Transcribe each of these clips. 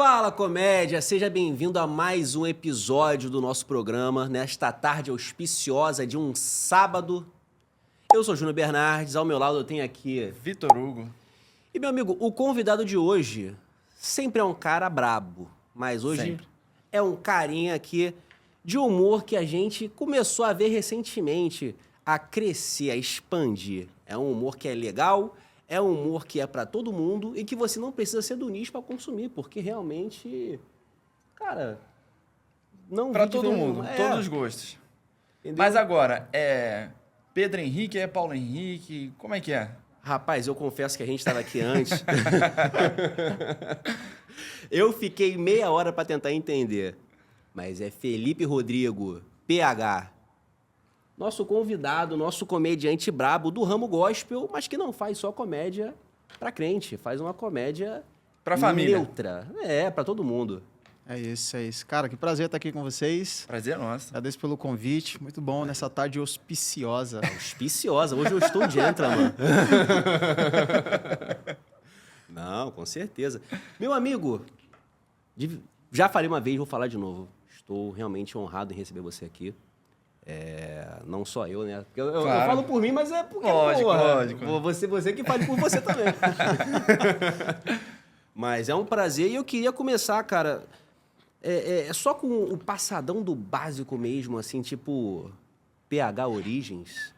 Fala, comédia! Seja bem-vindo a mais um episódio do nosso programa, nesta tarde auspiciosa de um sábado. Eu sou Júnior Bernardes, ao meu lado eu tenho aqui Vitor Hugo. E, meu amigo, o convidado de hoje sempre é um cara brabo, mas hoje Sempre. é um carinha aqui de humor que a gente começou a ver recentemente, a crescer, a expandir. É um humor que é legal, é um humor que é pra todo mundo e que você não precisa ser do nicho pra consumir, porque realmente, cara, não Pra vi todo diferença mundo, nenhuma. todos os gostos. Entendeu? Mas agora, é Pedro Henrique, é Paulo Henrique, como é que é? Rapaz, eu confesso que a gente estava aqui antes. Eu fiquei meia hora para tentar entender. Mas é Felipe Rodrigo, PH. Nosso convidado, nosso comediante brabo do ramo gospel, mas que não faz só comédia pra crente, faz uma comédia Pra família. neutra. É, pra todo mundo. É isso, é isso. Cara, que prazer estar aqui com vocês. Prazer é nosso. Agradeço pelo convite. Muito bom nessa tarde auspiciosa. Auspiciosa. Hoje eu estou gentleman. Não, com certeza. Meu amigo, já falei uma vez, vou falar de novo. Estou realmente honrado em receber você aqui. Não só eu, né? Porque eu Claro. falo por mim, mas é porque, Lógico, porra, lógico. Você que fale por você também. Mas é um prazer e eu queria começar, cara, só com o passadão do básico mesmo, assim, tipo PH Origens.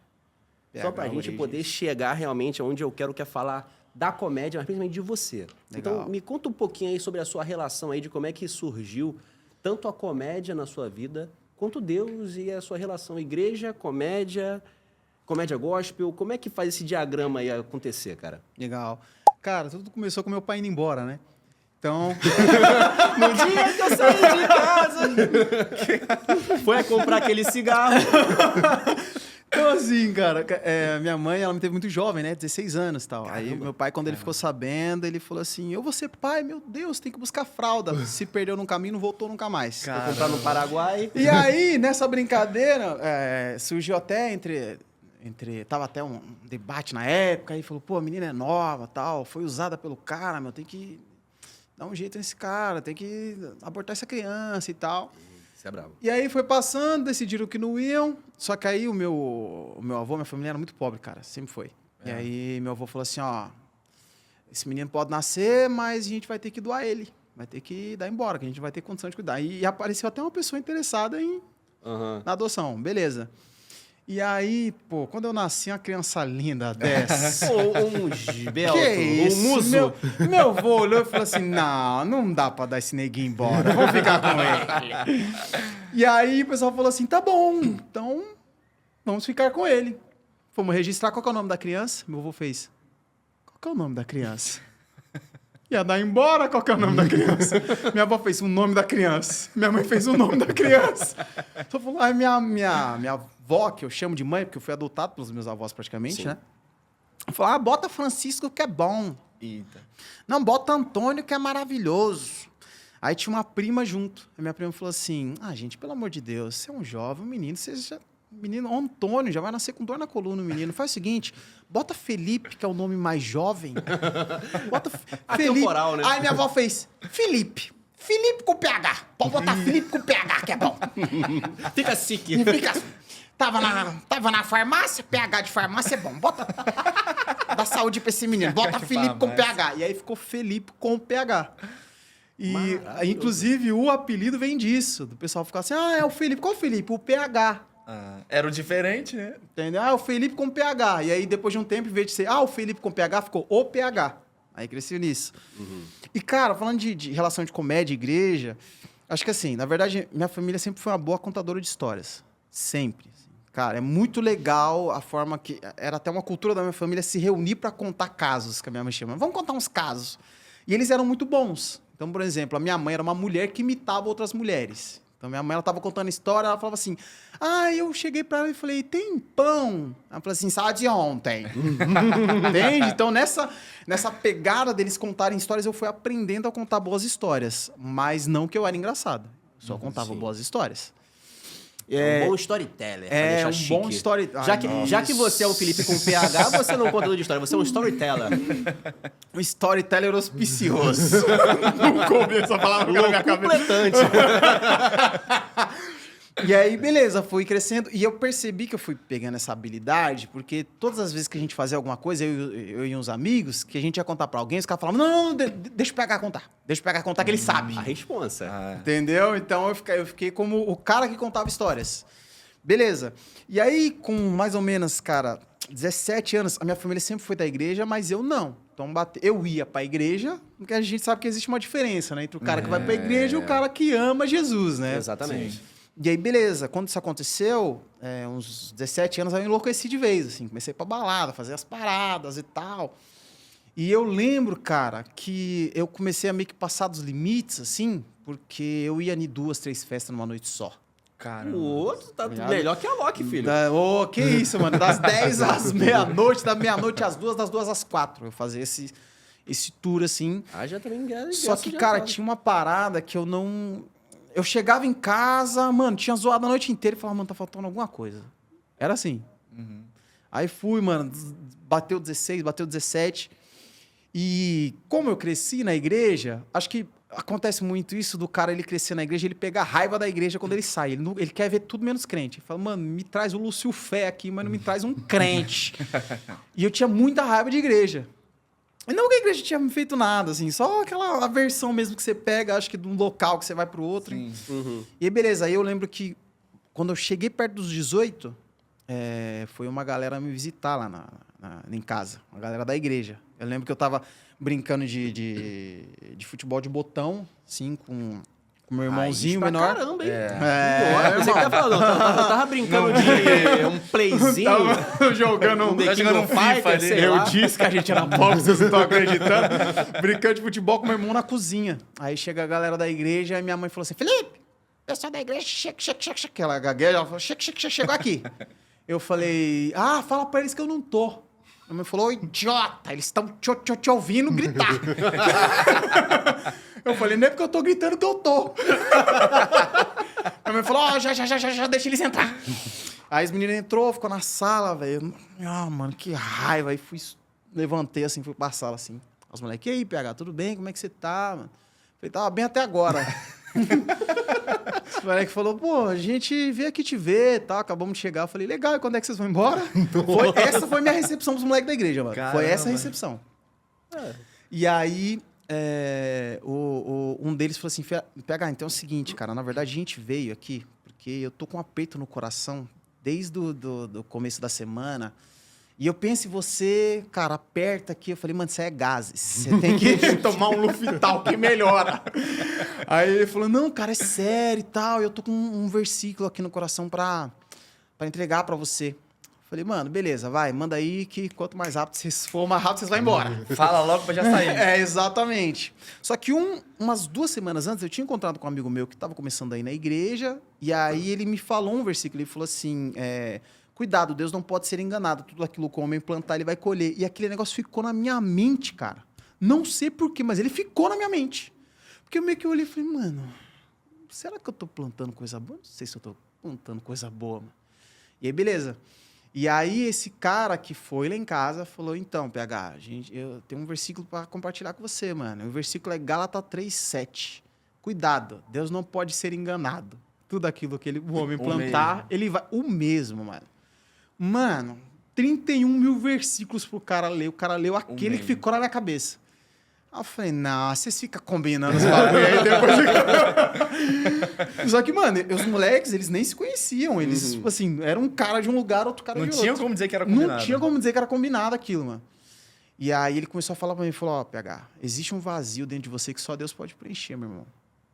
Só pra gente Origens. poder chegar realmente onde eu quero, que é falar da comédia, mas principalmente de você. Legal. Então, me conta um pouquinho aí sobre a sua relação aí, de como é que surgiu tanto a comédia na sua vida, quanto Deus e a sua relação igreja, comédia gospel. Como é que faz esse diagrama aí acontecer, cara? Legal. Cara, tudo começou com meu pai indo embora, né? Então, No dia que eu saí de casa, foi a comprar aquele cigarro. então assim, cara, minha mãe, ela me teve muito jovem, né? 16 anos e tal. Aí Caramba. meu pai, quando ele ficou sabendo, ele falou assim, eu vou ser pai, meu Deus, tem que buscar fralda. Se perdeu no caminho, não voltou nunca mais. Cara. Foi comprar no Paraguai. E aí, nessa brincadeira, surgiu até tava até um debate na época, aí falou, pô, a menina é nova, tal, foi usada pelo cara, meu, tem que dar um jeito nesse cara, tem que abortar essa criança e tal. Você é bravo. E aí foi passando, decidiram que não iam, só que aí o meu avô, minha família era muito pobre, cara, sempre foi. E aí meu avô falou assim, ó, esse menino pode nascer, mas a gente vai ter que doar ele, vai ter que dar embora, que a gente vai ter condição de cuidar. E apareceu até uma pessoa interessada na adoção, beleza. E aí, pô, quando eu nasci, uma criança linda dessa. Um esbelto, Que isso? um muso. Meu avô olhou e falou assim, não dá pra dar esse neguinho embora, vou ficar com ele. E aí o pessoal falou assim, tá bom, então vamos ficar com ele. Fomos registrar, qual que é o nome da criança? Meu avô fez, qual que é o nome da criança? Ia dar embora, qual que é o nome da criança? Minha avó fez o nome da criança. Minha mãe fez o nome da criança. Só falou, aí minha avó, que eu chamo de mãe, porque eu fui adotado pelos meus avós praticamente, Sim. né? Falou, bota Francisco que é bom. Eita. Não, bota Antônio que é maravilhoso. Aí tinha uma prima junto. A minha prima falou assim, gente, pelo amor de Deus, você é um jovem, um menino, menino Antônio, já vai nascer com dor na coluna o menino. Faz o seguinte, bota Felipe, que é o nome mais jovem. Bota Felipe. Atemporal, né? Aí minha avó fez, Felipe com PH. Pode botar Felipe com PH, que é bom. Fica sique. E fica assim. Tava na farmácia, PH de farmácia é bom. Bota da saúde pra esse menino. Bota de Felipe com farmácia. PH. E aí ficou Felipe com PH. E, Maravilhoso. inclusive, o apelido vem disso. Do pessoal ficar assim, é o Felipe. Qual o Felipe? O PH. Era o diferente, né? Entendeu? O Felipe com PH. E aí, depois de um tempo, em vez de ser, o Felipe com PH, ficou o PH. Aí cresceu nisso. E, cara, falando de relação de comédia, igreja, acho que assim, na verdade, minha família sempre foi uma boa contadora de histórias. Sempre. Assim. Cara, é muito legal a forma que... Era até uma cultura da minha família se reunir para contar casos, que a minha mãe chama. Vamos contar uns casos. E eles eram muito bons. Então, por exemplo, a minha mãe era uma mulher que imitava outras mulheres. Então, minha mãe, ela tava contando história, ela falava assim, eu cheguei pra ela e falei, tem pão? Ela falou assim, sabe de ontem. Entende? Então, nessa pegada deles contarem histórias, eu fui aprendendo a contar boas histórias. Mas não que eu era engraçado. Só contava Sim. boas histórias. É um bom storyteller. pra É deixar um chique. bom story... Já que você é o Felipe com PH, você não é um contador de história, você é um storyteller. Um storyteller auspicioso. Não coube essa palavra na minha cabeça. Completante. E aí, beleza, fui crescendo. E eu percebi que eu fui pegando essa habilidade, porque todas as vezes que a gente fazia alguma coisa, eu e uns amigos, que a gente ia contar pra alguém, os caras falavam, não, deixa eu pegar contar. Deixa eu pegar contar que ele sabe. A responsa. Entendeu? Então eu fiquei como o cara que contava histórias. Beleza. E aí, com mais ou menos, cara, 17 anos, a minha família sempre foi da igreja, mas eu não. Então, eu ia pra igreja, porque a gente sabe que existe uma diferença, né? Entre o cara que vai pra igreja e o cara que ama Jesus, né? Exatamente. Sim. E aí, beleza. Quando isso aconteceu, uns 17 anos, eu enlouqueci de vez, assim. Comecei pra balada, fazer as paradas e tal. E eu lembro, cara, que eu comecei a meio que passar dos limites, assim, porque eu ia em 2, 3 festas numa noite só. Caramba. O outro tá Obrigado. melhor que a Loki, filho. Ô, que isso, mano. Das 10 às meia-noite, da meia-noite às 2, das 2 às 4. Eu fazia esse tour, assim. Já também Só que, cara, tinha uma parada que eu não... Eu chegava em casa, mano, tinha zoado a noite inteira e falava, mano, tá faltando alguma coisa. Era assim. Uhum. Aí fui, mano, bateu 16, bateu 17. E como eu cresci na igreja, acho que acontece muito isso do cara, ele crescer na igreja, ele pegar raiva da igreja quando ele sai. Ele quer ver tudo menos crente. Ele fala, mano, me traz o Lúcio Fé aqui, mas não me traz um crente. E eu tinha muita raiva de igreja. E não que a igreja tinha feito nada, assim, só aquela aversão mesmo que você pega, acho que de um local que você vai pro outro. Sim. Uhum. E aí, beleza, aí eu lembro que quando eu cheguei perto dos 18, foi uma galera me visitar lá em casa, uma galera da igreja. Eu lembro que eu tava brincando de futebol de botão, assim, com meu irmãozinho Pra menor. caramba, hein? É, Você que tá falando, eu tava brincando de um playzinho. Tava jogando um The tá King jogando of FIFA Fighters, ali. sei Eu lá. disse que a gente era pobre, vocês não estão acreditando. Brincando de futebol com meu irmão na cozinha. Aí chega a galera da igreja e minha mãe falou assim, Felipe, pessoal da igreja, cheque. Ela gagueja, ela falou, cheque, chegou aqui. Eu falei, fala pra eles que eu não tô. A mãe falou, idiota, eles estão te ouvindo gritar. Eu falei, não é porque eu tô gritando que eu tô. A mãe falou, já deixa eles entrar. Aí as meninas entrou, ficou na sala, velho. Mano, que raiva. Aí levantei assim, fui pra sala assim. Os moleques, e aí, PH, tudo bem? Como é que você tá, mano? Falei, tava bem até agora. O moleque falou, pô, a gente veio aqui te ver e tal, acabamos de chegar. Eu falei, legal, e quando é que vocês vão embora? Essa foi minha recepção dos moleques da igreja, mano. Caramba. Foi essa a recepção. E aí, um deles falou assim, PH, então é o seguinte, cara, na verdade a gente veio aqui porque eu tô com um aperto no coração desde do começo da semana. E eu penso em você, cara, aperta aqui. Eu falei, mano, isso aí é gases. Você tem que tomar um Lufital que melhora. Aí ele falou, não, cara, é sério e tal. Eu tô com um versículo aqui no coração pra entregar pra você. Eu falei, mano, beleza, vai, manda aí que quanto mais rápido vocês for, mais rápido vocês vão embora. Fala logo pra já sair. Exatamente. Só que umas 2 semanas antes, eu tinha encontrado com um amigo meu que estava começando aí na igreja, e aí ele me falou um versículo, ele falou assim, cuidado, Deus não pode ser enganado, tudo aquilo que o homem plantar, ele vai colher. E aquele negócio ficou na minha mente, cara. Não sei porquê, mas ele ficou na minha mente. Porque eu meio que olhei e falei, mano, será que eu tô plantando coisa boa? Não sei se eu tô plantando coisa boa, mano. E aí, beleza. E aí, esse cara que foi lá em casa falou, então, PH, eu tenho um versículo para compartilhar com você, mano. O versículo é Gálatas 3:7. Cuidado, Deus não pode ser enganado. Tudo aquilo que o homem plantar, ele vai... O mesmo, mano. Mano, 31 mil versículos pro cara ler. O cara leu aquele que ficou na minha cabeça. Aí eu falei, não, vocês ficam combinando os bagulho aí depois. Só que, mano, os moleques, eles nem se conheciam. Eles, tipo assim, era um cara de um lugar, outro cara Não de tinha outro. como dizer que era combinado. Não tinha como dizer que era combinado aquilo, mano. E aí ele começou a falar pra mim, falou, ó, PH, existe um vazio dentro de você que só Deus pode preencher, meu irmão.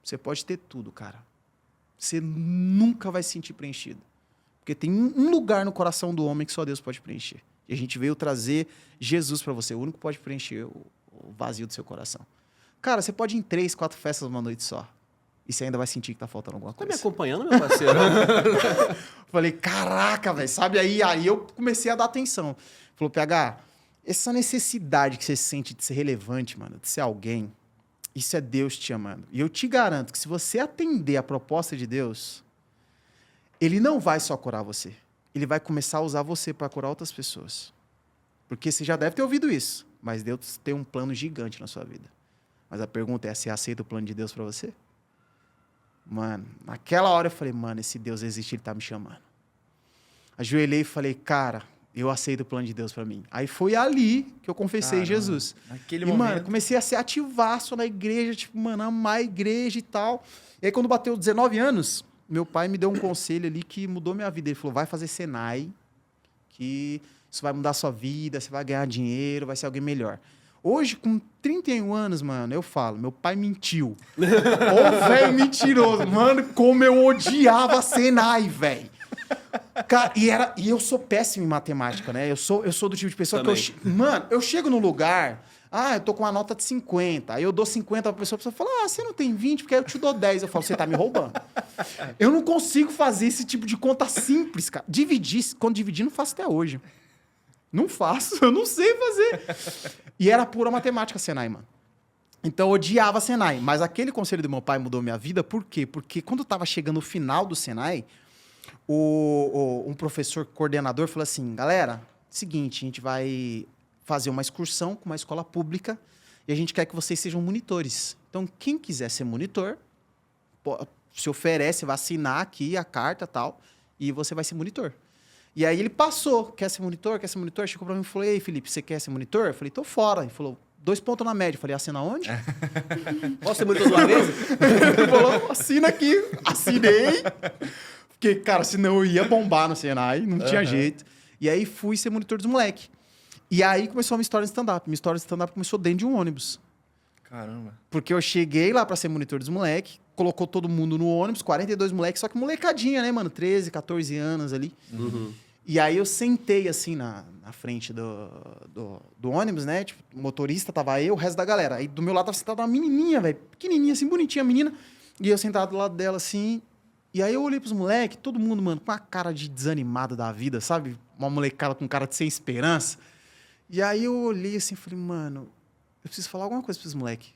Você pode ter tudo, cara. Você nunca vai se sentir preenchido. Porque tem um lugar no coração do homem que só Deus pode preencher. E a gente veio trazer Jesus pra você, o único que pode preencher o vazio do seu coração. Cara, você pode ir em 3, 4 festas numa noite só. E você ainda vai sentir que tá faltando alguma Tá coisa. me acompanhando, meu parceiro? Falei, caraca, velho, sabe? Aí eu comecei a dar atenção. Falou, PH, essa necessidade que você sente de ser relevante, mano, de ser alguém, isso é Deus te amando. E eu te garanto que se você atender a proposta de Deus, ele não vai só curar você. Ele vai começar a usar você para curar outras pessoas. Porque você já deve ter ouvido isso. Mas Deus tem um plano gigante na sua vida. Mas a pergunta é, você aceita o plano de Deus para você? Mano, naquela hora eu falei, mano, esse Deus existe, ele tá me chamando. Ajoelhei e falei, cara, eu aceito o plano de Deus para mim. Aí foi ali que eu confessei Jesus. Naquele E, momento... mano, comecei a ser ativaço na igreja, tipo, mano, amar a igreja e tal. E aí, quando bateu 19 anos, meu pai me deu um conselho ali que mudou minha vida. Ele falou, vai fazer Senai, que isso vai mudar a sua vida, você vai ganhar dinheiro, vai ser alguém melhor. Hoje, com 31 anos, mano, eu falo, meu pai mentiu. Ô, velho mentiroso. Mano, como eu odiava Senai, velho. Cara, e eu sou péssimo em matemática, né? Eu sou do tipo de pessoa Também. Mano, eu chego num lugar... eu tô com uma nota de 50. Aí eu dou 50 pra pessoa, a pessoa fala, você não tem 20, porque aí eu te dou 10. Eu falo, você tá me roubando. Eu não consigo fazer esse tipo de conta simples, cara. Quando dividir, não faço até hoje. Não faço, eu não sei fazer. E era pura matemática Senai, mano. Então eu odiava Senai. Mas aquele conselho do meu pai mudou minha vida, por quê? Porque quando eu tava chegando no final do Senai, um professor coordenador falou assim, galera, seguinte, a gente vai fazer uma excursão com uma escola pública e a gente quer que vocês sejam monitores. Então, quem quiser ser monitor, se oferece, vai assinar aqui a carta e tal, e você vai ser monitor. E aí ele passou, quer ser monitor? Chegou pra mim e falou, ei, Felipe, você quer ser monitor? Eu falei, tô fora. Ele falou, 2 pontos na média. Eu falei, assina onde? Posso ser monitor de uma vez? Ele falou, assina aqui. Assinei. Porque, cara, senão eu ia bombar no Senai, não tinha jeito. E aí fui ser monitor dos moleques. E aí começou a minha história de stand-up. Minha história de stand-up começou dentro de um ônibus. Caramba. Porque eu cheguei lá pra ser monitor dos moleques, colocou todo mundo no ônibus, 42 moleques, só que molecadinha, né, mano? 13, 14 anos ali. Uhum. E aí eu sentei, assim, na frente do ônibus, né? Tipo, o motorista tava eu, o resto da galera. Aí do meu lado tava sentada uma menininha, velho. Pequenininha, assim, bonitinha a menina. E eu sentado do lado dela, assim. E aí eu olhei pros moleques, todo mundo, mano, com uma cara de desanimado da vida, sabe? Uma molecada com cara de sem esperança. E aí eu olhei assim e falei, mano, eu preciso falar alguma coisa pros moleques.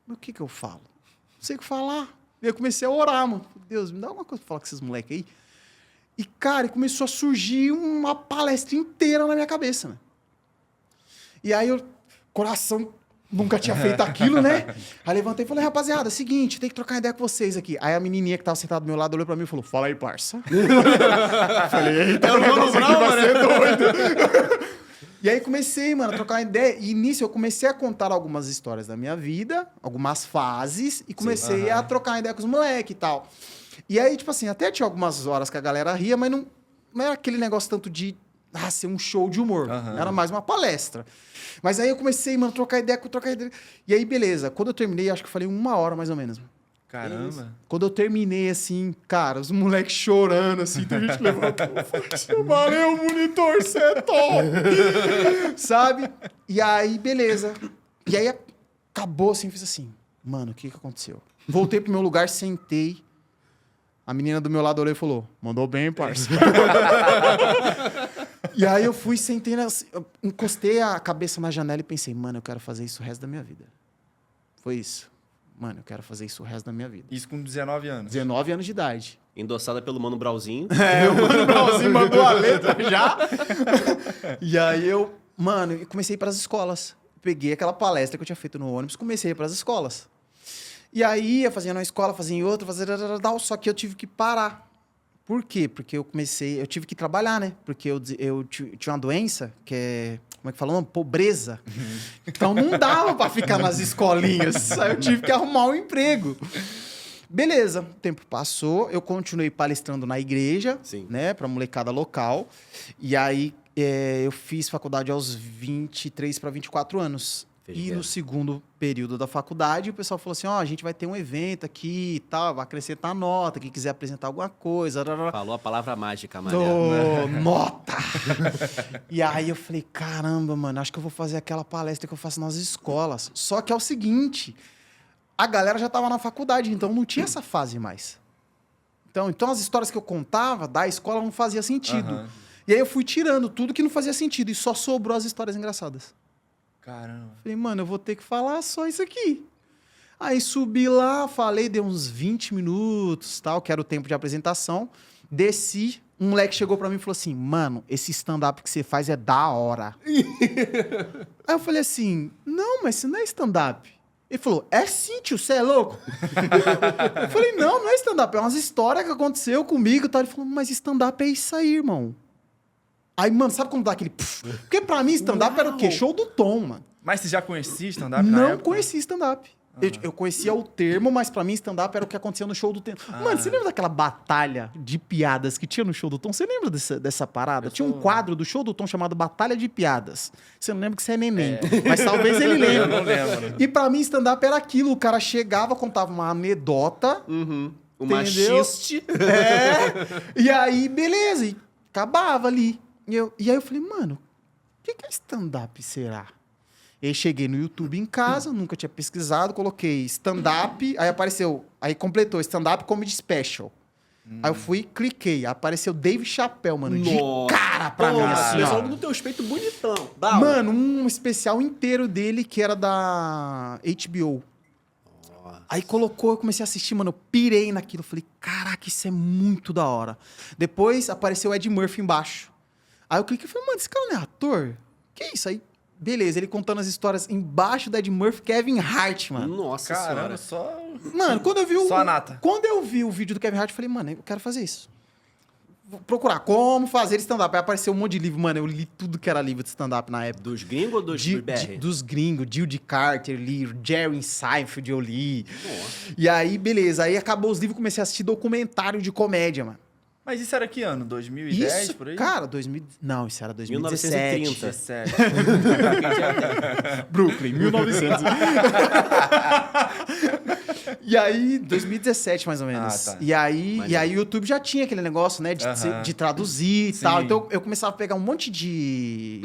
Mas o que eu falo? Não sei o que falar. E eu comecei a orar, mano. Deus, me dá alguma coisa pra falar com esses moleques aí. E, cara, começou a surgir uma palestra inteira na minha cabeça, né? E aí eu, coração, nunca tinha feito aquilo, né? Aí levantei e falei, rapaziada, é o seguinte, tem que trocar ideia com vocês aqui. Aí a menininha que tava sentada do meu lado olhou pra mim e falou, fala aí, parça. Falei, eita, o negócio aqui vai ser doido. E aí comecei, mano, a trocar uma ideia. E nisso eu comecei a contar algumas histórias da minha vida, algumas fases, e comecei a trocar uma ideia com os moleques e tal. E aí, tipo assim, até tinha algumas horas que a galera ria, mas não era aquele negócio tanto de ser um show de humor. Era mais uma palestra. Mas aí eu comecei, mano, trocar ideia. E aí, beleza. Quando eu terminei, acho que eu falei 1 hora mais ou menos. Caramba. Quando eu terminei, assim, cara, os moleques chorando, assim, tem gente que levantou. Valeu, monitor, você é top! Sabe? E aí, beleza. E aí, acabou, assim, fiz assim, mano, o que aconteceu? Voltei pro meu lugar, sentei. A menina do meu lado olhou e falou, mandou bem, parça. E aí eu fui, sentei, encostei a cabeça na janela e pensei, mano, eu quero fazer isso o resto da minha vida. Foi isso. Mano, eu quero fazer isso o resto da minha vida. Isso com 19 anos. 19 anos de idade. Endossada pelo Mano Brauzinho. O Mano Brauzinho mandou a letra já. E aí eu, mano, eu comecei a ir para as escolas. Peguei aquela palestra que eu tinha feito no ônibus, comecei a ir para as escolas. E aí ia fazendo uma escola, fazia em outra, só que eu tive que parar. Por quê? Porque eu tive que trabalhar, né? Porque eu tinha uma doença que é, como é que fala? Pobreza. Então não dava para ficar nas escolinhas. Aí eu tive que arrumar um emprego. Beleza, o tempo passou, eu continuei palestrando na igreja, Sim. né, pra molecada local. E aí eu fiz faculdade aos 23 para 24 anos. E no segundo período da faculdade, o pessoal falou assim, a gente vai ter um evento aqui e tal, vai acrescentar nota, quem quiser apresentar alguma coisa. Falou a palavra mágica, mané. Nota! E aí eu falei, caramba, mano, acho que eu vou fazer aquela palestra que eu faço nas escolas. Só que é o seguinte, a galera já estava na faculdade, então não tinha essa fase mais. Então as histórias que eu contava da escola não fazia sentido. E aí eu fui tirando tudo que não fazia sentido e só sobrou as histórias engraçadas. Caramba. Falei, mano, eu vou ter que falar só isso aqui. Aí subi lá, falei, dei uns 20 minutos, tal, que era o tempo de apresentação. Desci, um moleque chegou pra mim e falou assim, mano, esse stand-up que você faz é da hora. Aí eu falei assim, não, mas isso não é stand-up. Ele falou, é sim, tio, você é louco? Eu falei, não é stand-up, é umas histórias que aconteceu comigo e tal. Ele falou, mas stand-up é isso aí, irmão. Aí, mano, sabe quando dá aquele... Puf? Porque pra mim, stand-up era o quê? Show do Tom, mano. Mas você já conhecia stand-up na Não época? conhecia stand-up. Eu conhecia o termo, mas pra mim stand-up era o que acontecia no show do Tom. Mano, você lembra daquela batalha de piadas que tinha no show do Tom? Você lembra dessa parada? Tinha um quadro do show do Tom chamado Batalha de Piadas. Você não lembra que você é neném, mas talvez ele lembre. Eu não lembro. E pra mim stand-up era aquilo. O cara chegava, contava uma anedota. Uma Entendeu? xiste. E aí, beleza. E acabava ali. E aí eu falei, mano, o que é stand-up, será? E aí cheguei no YouTube em casa, nunca tinha pesquisado, coloquei stand-up, aí apareceu, aí completou stand-up comedy special. Aí eu fui, cliquei, apareceu Dave Chappelle, mano, de cara pra mim, assim, Pessoal ó. do teu peito bonitão. Mano, um especial inteiro dele que era da HBO. Aí colocou, eu comecei a assistir, mano, eu pirei naquilo, falei, caraca, isso é muito da hora. Depois apareceu o Ed Murphy embaixo. Aí eu cliquei e falei, mano, esse cara não é ator? Que isso? Aí, beleza, ele contando as histórias embaixo do Ed Murphy, Kevin Hart, mano. Nossa Caramba, senhora. só... Mano, quando eu vi Só a nata. Quando eu vi o vídeo do Kevin Hart, eu falei, mano, eu quero fazer isso. Vou procurar como fazer stand-up. Aí apareceu um monte de livro, mano, eu li tudo que era livro de stand-up na época. Dos gringos ou dos BR? Dos gringos, Jill de Carter, li, Jerry Seinfeld eu li. Nossa. E aí, beleza, aí acabou os livros, comecei a assistir documentário de comédia, mano. Mas isso era que ano? 2010, Isso, por aí? cara, não, isso era 2017. 1930. 17. Brooklyn, 1900. E aí, 2017, mais ou menos. Ah, tá. E aí o YouTube já tinha aquele negócio, né? De traduzir e Sim. tal. Então, eu começava a pegar um monte de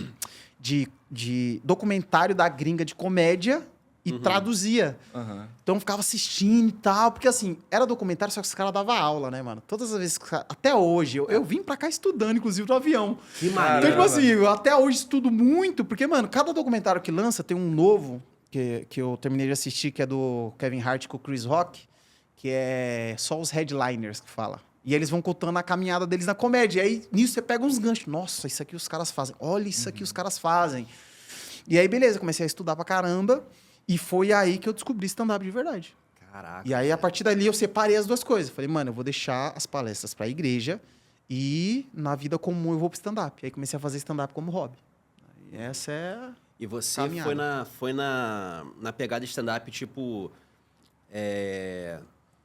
documentário da gringa de comédia e traduzia. Aham. Então, eu ficava assistindo e tal. Porque, assim, era documentário, só que os caras davam aula, né, mano? Todas as vezes... Até hoje. Eu vim pra cá estudando, inclusive, no avião. Que Então, maneiro. tipo assim, eu até hoje estudo muito, porque, mano, cada documentário que lança tem um novo, que eu terminei de assistir, que é do Kevin Hart com o Chris Rock, que é só os headliners que fala. E eles vão contando a caminhada deles na comédia. E aí, nisso, você pega uns ganchos. Nossa, isso aqui os caras fazem. Olha, isso aqui os caras fazem. E aí, beleza, comecei a estudar pra caramba. E foi aí que eu descobri stand-up de verdade. Caraca. E aí, a partir dali, eu separei as duas coisas. Falei, mano, eu vou deixar as palestras pra igreja e na vida comum eu vou pro stand-up. Aí comecei a fazer stand-up como hobby. E essa é... E você caminhada. foi na pegada stand-up, tipo...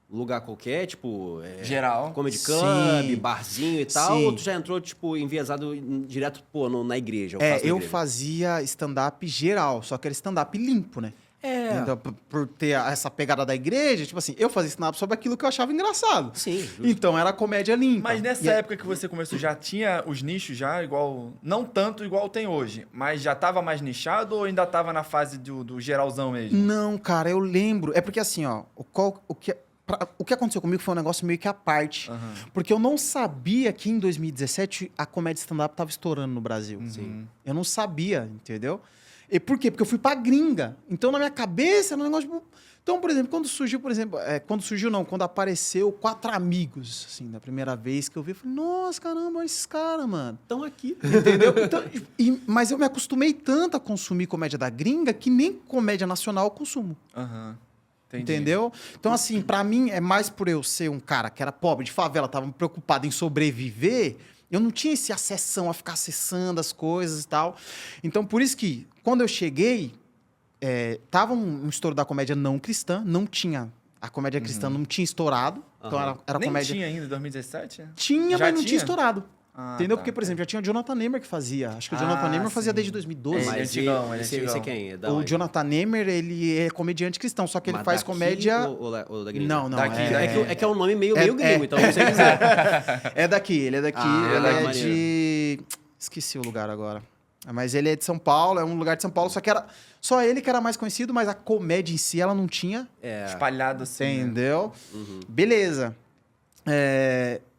lugar qualquer, tipo... Geral. Comedy Club, Sim. barzinho e tal? Sim. Ou tu já entrou, tipo, enviesado direto, pô, na igreja? Eu fazia stand-up geral, só que era stand-up limpo, né? Então, por ter essa pegada da igreja, tipo assim, eu fazia stand-up sobre aquilo que eu achava engraçado. Sim, justo. Então, era comédia limpa. Mas nessa E- época que você começou, já tinha os nichos já igual... Não tanto igual tem hoje, mas já tava mais nichado ou ainda tava na fase do geralzão mesmo? Não, cara, eu lembro. É porque assim, ó, o que aconteceu comigo foi um negócio meio que à parte. Aham. Porque eu não sabia que em 2017 a comédia stand-up tava estourando no Brasil. Sim. Eu não sabia, entendeu? E por quê? Porque eu fui pra gringa. Então, na minha cabeça, era um negócio... Tipo... Então, por exemplo, quando apareceu Quatro Amigos, assim, da primeira vez que eu vi, eu falei, nossa, caramba, olha esses caras, mano. Estão aqui. Entendeu? Então, mas eu me acostumei tanto a consumir comédia da gringa que nem comédia nacional eu consumo. Aham. Entendi. Entendeu? Então, assim, pra mim, é mais por eu ser um cara que era pobre, de favela, tava preocupado em sobreviver, eu não tinha esse acessão a ficar acessando as coisas e tal. Então, por isso que, quando eu cheguei, tava um estouro da comédia não cristã, não tinha... A comédia cristã não tinha estourado. Então, era Nem comédia... tinha ainda em 2017? Tinha, Já mas não tinha tinha? estourado. Ah, Entendeu? tá. Porque, por exemplo, já tinha o Jonathan Neymer que fazia. Acho que o Ah, Jonathan Neymer fazia sim. desde 2012. Mas antigão, ele é esse antigão. é quem? É da O onde? Jonathan Neymer, ele é comediante cristão, só que ele Mas faz daqui comédia... ou da gringa? Não, não. Daqui, É que é um nome meio É- gringo, é. então não sei dizer. É daqui, ele é daqui. Ah, ele é maneiro. de... Esqueci o lugar agora. Mas ele é de São Paulo, é um lugar de São Paulo, só que era... Só ele que era mais conhecido, mas a comédia em si, ela não tinha. Espalhado assim. né? Entendeu? Beleza.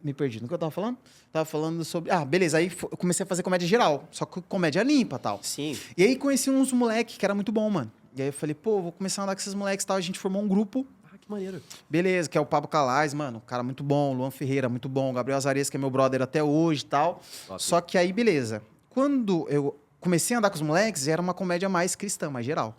Me perdi. No que eu tava falando? Tava falando sobre... Ah, beleza. Aí eu comecei a fazer comédia geral. Só que comédia limpa e tal. Sim. E aí conheci uns moleques que era muito bom, mano. E aí eu falei, pô, vou começar a andar com esses moleques e tal. A gente formou um grupo. Que maneiro. Beleza, que é o Pablo Calais, mano, um cara muito bom, Luan Ferreira, muito bom, Gabriel Azarias, que é meu brother até hoje e tal. Top. Só que aí, beleza. Quando eu comecei a andar com os moleques, era uma comédia mais cristã, mais geral.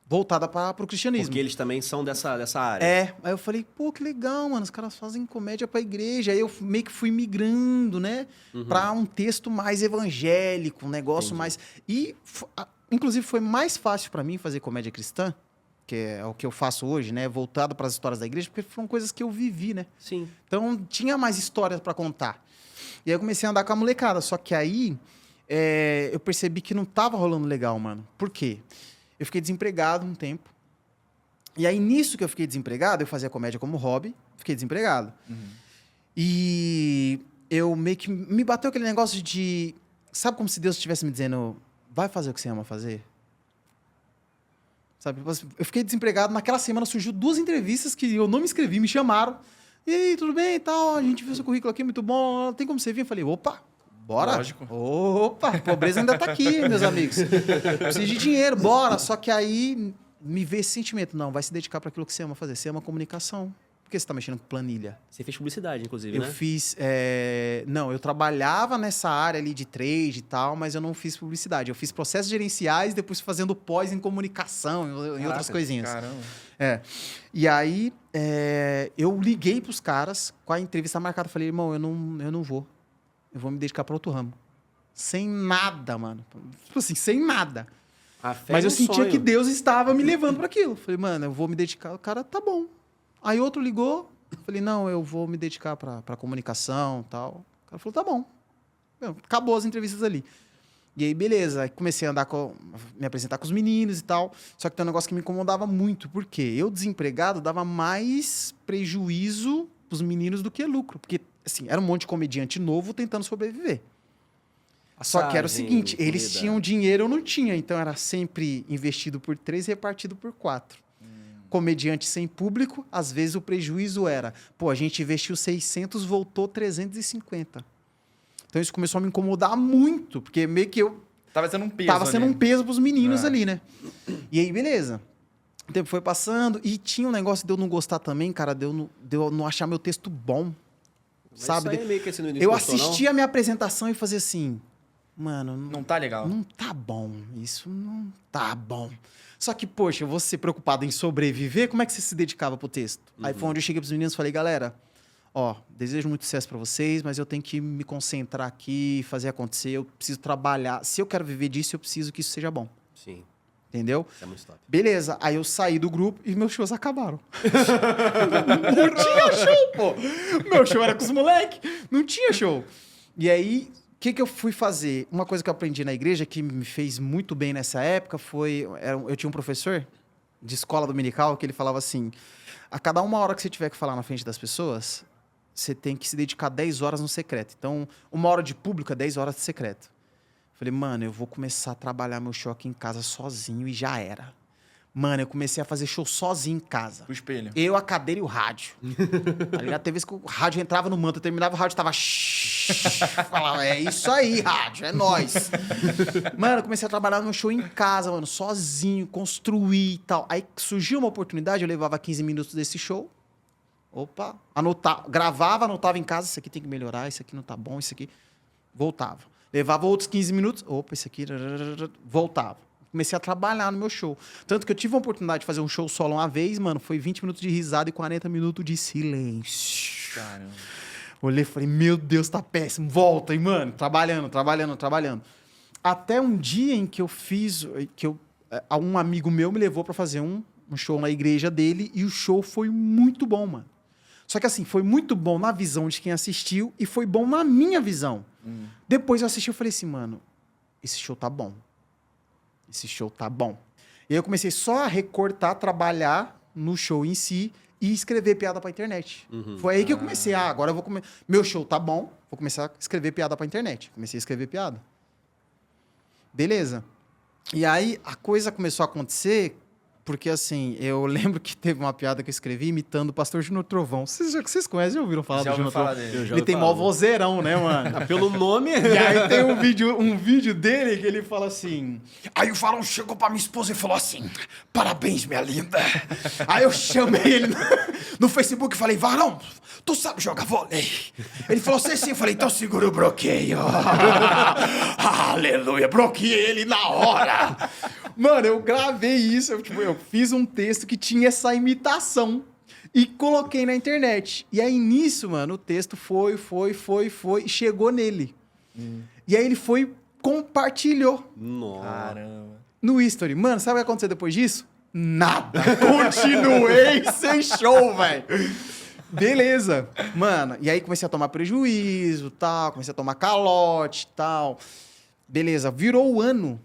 Voltada pro cristianismo. Porque eles também são dessa área. É, aí eu falei, pô, que legal, mano, os caras fazem comédia pra igreja. Aí eu meio que fui migrando, né, pra um texto mais evangélico, um negócio mais... E, inclusive, foi mais fácil pra mim fazer comédia cristã, que é o que eu faço hoje, né, voltado pras histórias da igreja, porque foram coisas que eu vivi, né. Sim. Então, tinha mais histórias pra contar. E aí eu comecei a andar com a molecada, só que aí eu percebi que não tava rolando legal, mano. Por quê? Eu fiquei desempregado um tempo. E aí, nisso que eu fiquei desempregado, eu fazia comédia como hobby, fiquei desempregado. E eu meio que... Me bateu aquele negócio de... Sabe como se Deus estivesse me dizendo, vai fazer o que você ama fazer? Sabe? Eu fiquei desempregado, naquela semana surgiu 2 entrevistas que eu não me inscrevi, me chamaram. E aí, tudo bem e tal? A gente viu seu currículo aqui, muito bom. Tem como você vir? Eu falei, opa, bora. Lógico. Opa, a pobreza ainda tá aqui, meus amigos. Preciso de dinheiro, bora. Só que aí me veio esse sentimento. Não, vai se dedicar para aquilo que você ama fazer. Você ama comunicação. Por que você tá mexendo com planilha? Você fez publicidade, inclusive, Eu né? fiz... Não, eu trabalhava nessa área ali de trade e tal, mas eu não fiz publicidade. Eu fiz processos gerenciais, depois fazendo pós em comunicação, em outras Caraca, coisinhas. Caramba. E aí, eu liguei pros caras com a entrevista marcada. Falei, irmão, eu não vou. Eu vou me dedicar para outro ramo. Sem nada, mano. Tipo assim, sem nada. A fé Mas é eu um sentia sonho. que Deus estava me levando para aquilo. Falei, mano, eu vou me dedicar. O cara, tá bom. Aí outro ligou. Falei, não, eu vou me dedicar para comunicação e tal. O cara falou, tá bom. Acabou as entrevistas ali. E aí, beleza. Aí comecei a me apresentar com os meninos e tal. Só que tem um negócio que me incomodava muito. Por quê? Eu, desempregado, dava mais prejuízo pros meninos do que lucro. Porque, assim, era um monte de comediante novo tentando sobreviver. Só que era o Passagem, seguinte, eles comida. tinham dinheiro, eu não tinha. Então, era sempre investido por 3 e repartido por 4. Comediante sem público, às vezes o prejuízo era... Pô, a gente investiu 600, voltou 350. Então, isso começou a me incomodar muito. Porque meio que eu... Tava sendo um peso Tava sendo ali. um peso pros meninos É. ali, né? E aí, beleza. O tempo foi passando e tinha um negócio de eu não gostar também, cara, de eu não achar meu texto bom. Mas sabe? isso aí é meio que assim no início Eu gostou, não? assistia a minha apresentação e fazia assim, mano, Não tá legal. não tá bom, isso não tá bom. Só que, poxa, você preocupado em sobreviver, como é que você se dedicava pro texto? Aí foi onde eu cheguei pros meninos e falei, galera, ó, desejo muito sucesso pra vocês, mas eu tenho que me concentrar aqui, fazer acontecer, eu preciso trabalhar. Se eu quero viver disso, eu preciso que isso seja bom. Sim, Entendeu? isso é muito top. Beleza, aí eu saí do grupo e meus shows acabaram. Não tinha show, pô. Meu show era com os moleques, não tinha show. E aí, o que eu fui fazer? Uma coisa que eu aprendi na igreja que me fez muito bem nessa época foi... Eu tinha um professor de escola dominical que ele falava assim, a cada 1 hora que você tiver que falar na frente das pessoas, você tem que se dedicar 10 horas no secreto. Então, 1 hora de público é 10 horas de secreto. Falei, mano, eu vou começar a trabalhar meu show aqui em casa sozinho e já era. Mano, eu comecei a fazer show sozinho em casa. O espelho. Eu, a cadeira e o rádio. Tá ligado? Teve vez que o rádio entrava no manto, eu terminava o rádio, tava... Falava, é isso aí, rádio, é nóis. Mano, eu comecei a trabalhar no show em casa, mano, sozinho, construir e tal. Aí surgiu uma oportunidade, eu levava 15 minutos desse show. Opa, gravava, anotava em casa, isso aqui tem que melhorar, isso aqui não tá bom, isso aqui... Voltava. Levava outros 15 minutos, opa, isso aqui... Voltava. Comecei a trabalhar no meu show. Tanto que eu tive a oportunidade de fazer um show solo uma vez, mano, foi 20 minutos de risada e 40 minutos de silêncio. Caramba. Olhei e falei, meu Deus, tá péssimo, volta. E, mano, trabalhando. Até um dia em que eu fiz, um amigo meu me levou pra fazer um show na igreja dele e o show foi muito bom, mano. Só que assim, foi muito bom na visão de quem assistiu e foi bom na minha visão. Depois eu assisti e falei assim, mano, esse show tá bom. Esse show tá bom. E aí eu comecei só a recortar, trabalhar no show em si e escrever piada pra internet. Foi aí que eu comecei. Agora eu vou começar. Meu show tá bom, vou começar a escrever piada pra internet. Comecei a escrever piada. Beleza. E aí a coisa começou a acontecer porque assim, eu lembro que teve uma piada que eu escrevi imitando o pastor Júnior Trovão. Vocês conhecem, já ouviram falar Já do ouviu Júnior falar Trovão? dele. Ele tem mó vozeirão, né, mano? Ah, pelo nome... E aí tem um vídeo dele que ele fala assim... Aí o varão chegou pra minha esposa e falou assim... Parabéns, minha linda. Aí eu chamei ele no Facebook e falei... Varão, tu sabe jogar vôlei? Ele falou, sei sim. Eu falei, então segura o bloqueio. Aleluia, bloqueei ele na hora. Mano, eu gravei isso. Eu fiz um texto que tinha essa imitação. E coloquei na internet. E aí, nisso, mano, o texto foi, e chegou nele. E aí ele foi, compartilhou Nossa. Caramba. no history. Mano, sabe o que aconteceu depois disso? Nada. Continuei sem show, velho. Beleza. Mano, e aí comecei a tomar prejuízo, tal. Comecei a tomar calote, tal. Beleza. Virou o ano.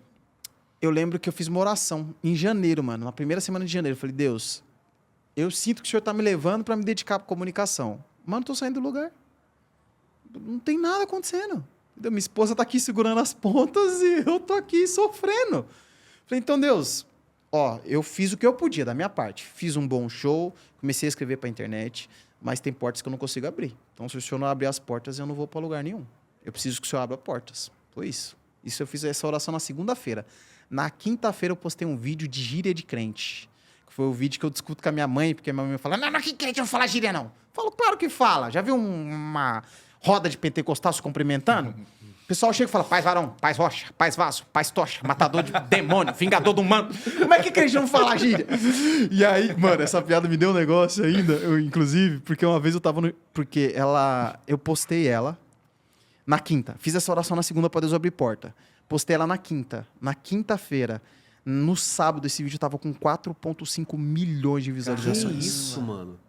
Eu lembro que eu fiz uma oração em janeiro, mano. Na primeira semana de janeiro. Eu falei, Deus, eu sinto que o Senhor tá me levando pra me dedicar pra comunicação. Mano, tô saindo do lugar. Não tem nada acontecendo. Entendeu? Minha esposa tá aqui segurando as pontas e eu tô aqui sofrendo. Falei, então, Deus, ó, eu fiz o que eu podia da minha parte. Fiz um bom show, comecei a escrever pra internet, mas tem portas que eu não consigo abrir. Então, se o Senhor não abrir as portas, eu não vou pra lugar nenhum. Eu preciso que o Senhor abra portas. Foi isso. Isso eu fiz essa oração na segunda-feira. Na quinta-feira eu postei um vídeo de gíria de crente. Foi o vídeo que eu discuto com a minha mãe, porque a minha mãe fala, não, que crente não fala gíria, não. Eu falo, claro que fala. Já viu uma roda de pentecostal se cumprimentando? O pessoal chega e fala, paz varão, paz rocha, paz vaso, paz tocha, matador de demônio, vingador do humano. Como é que crente não fala gíria? E aí, mano, essa piada me deu um negócio ainda, inclusive, porque uma vez eu tava no... Porque eu postei ela na quinta. Fiz essa oração na segunda pra Deus abrir porta. Postei ela na quinta. Na quinta-feira. No sábado, esse vídeo tava com 4,5 milhões de Que visualizações. isso, mano?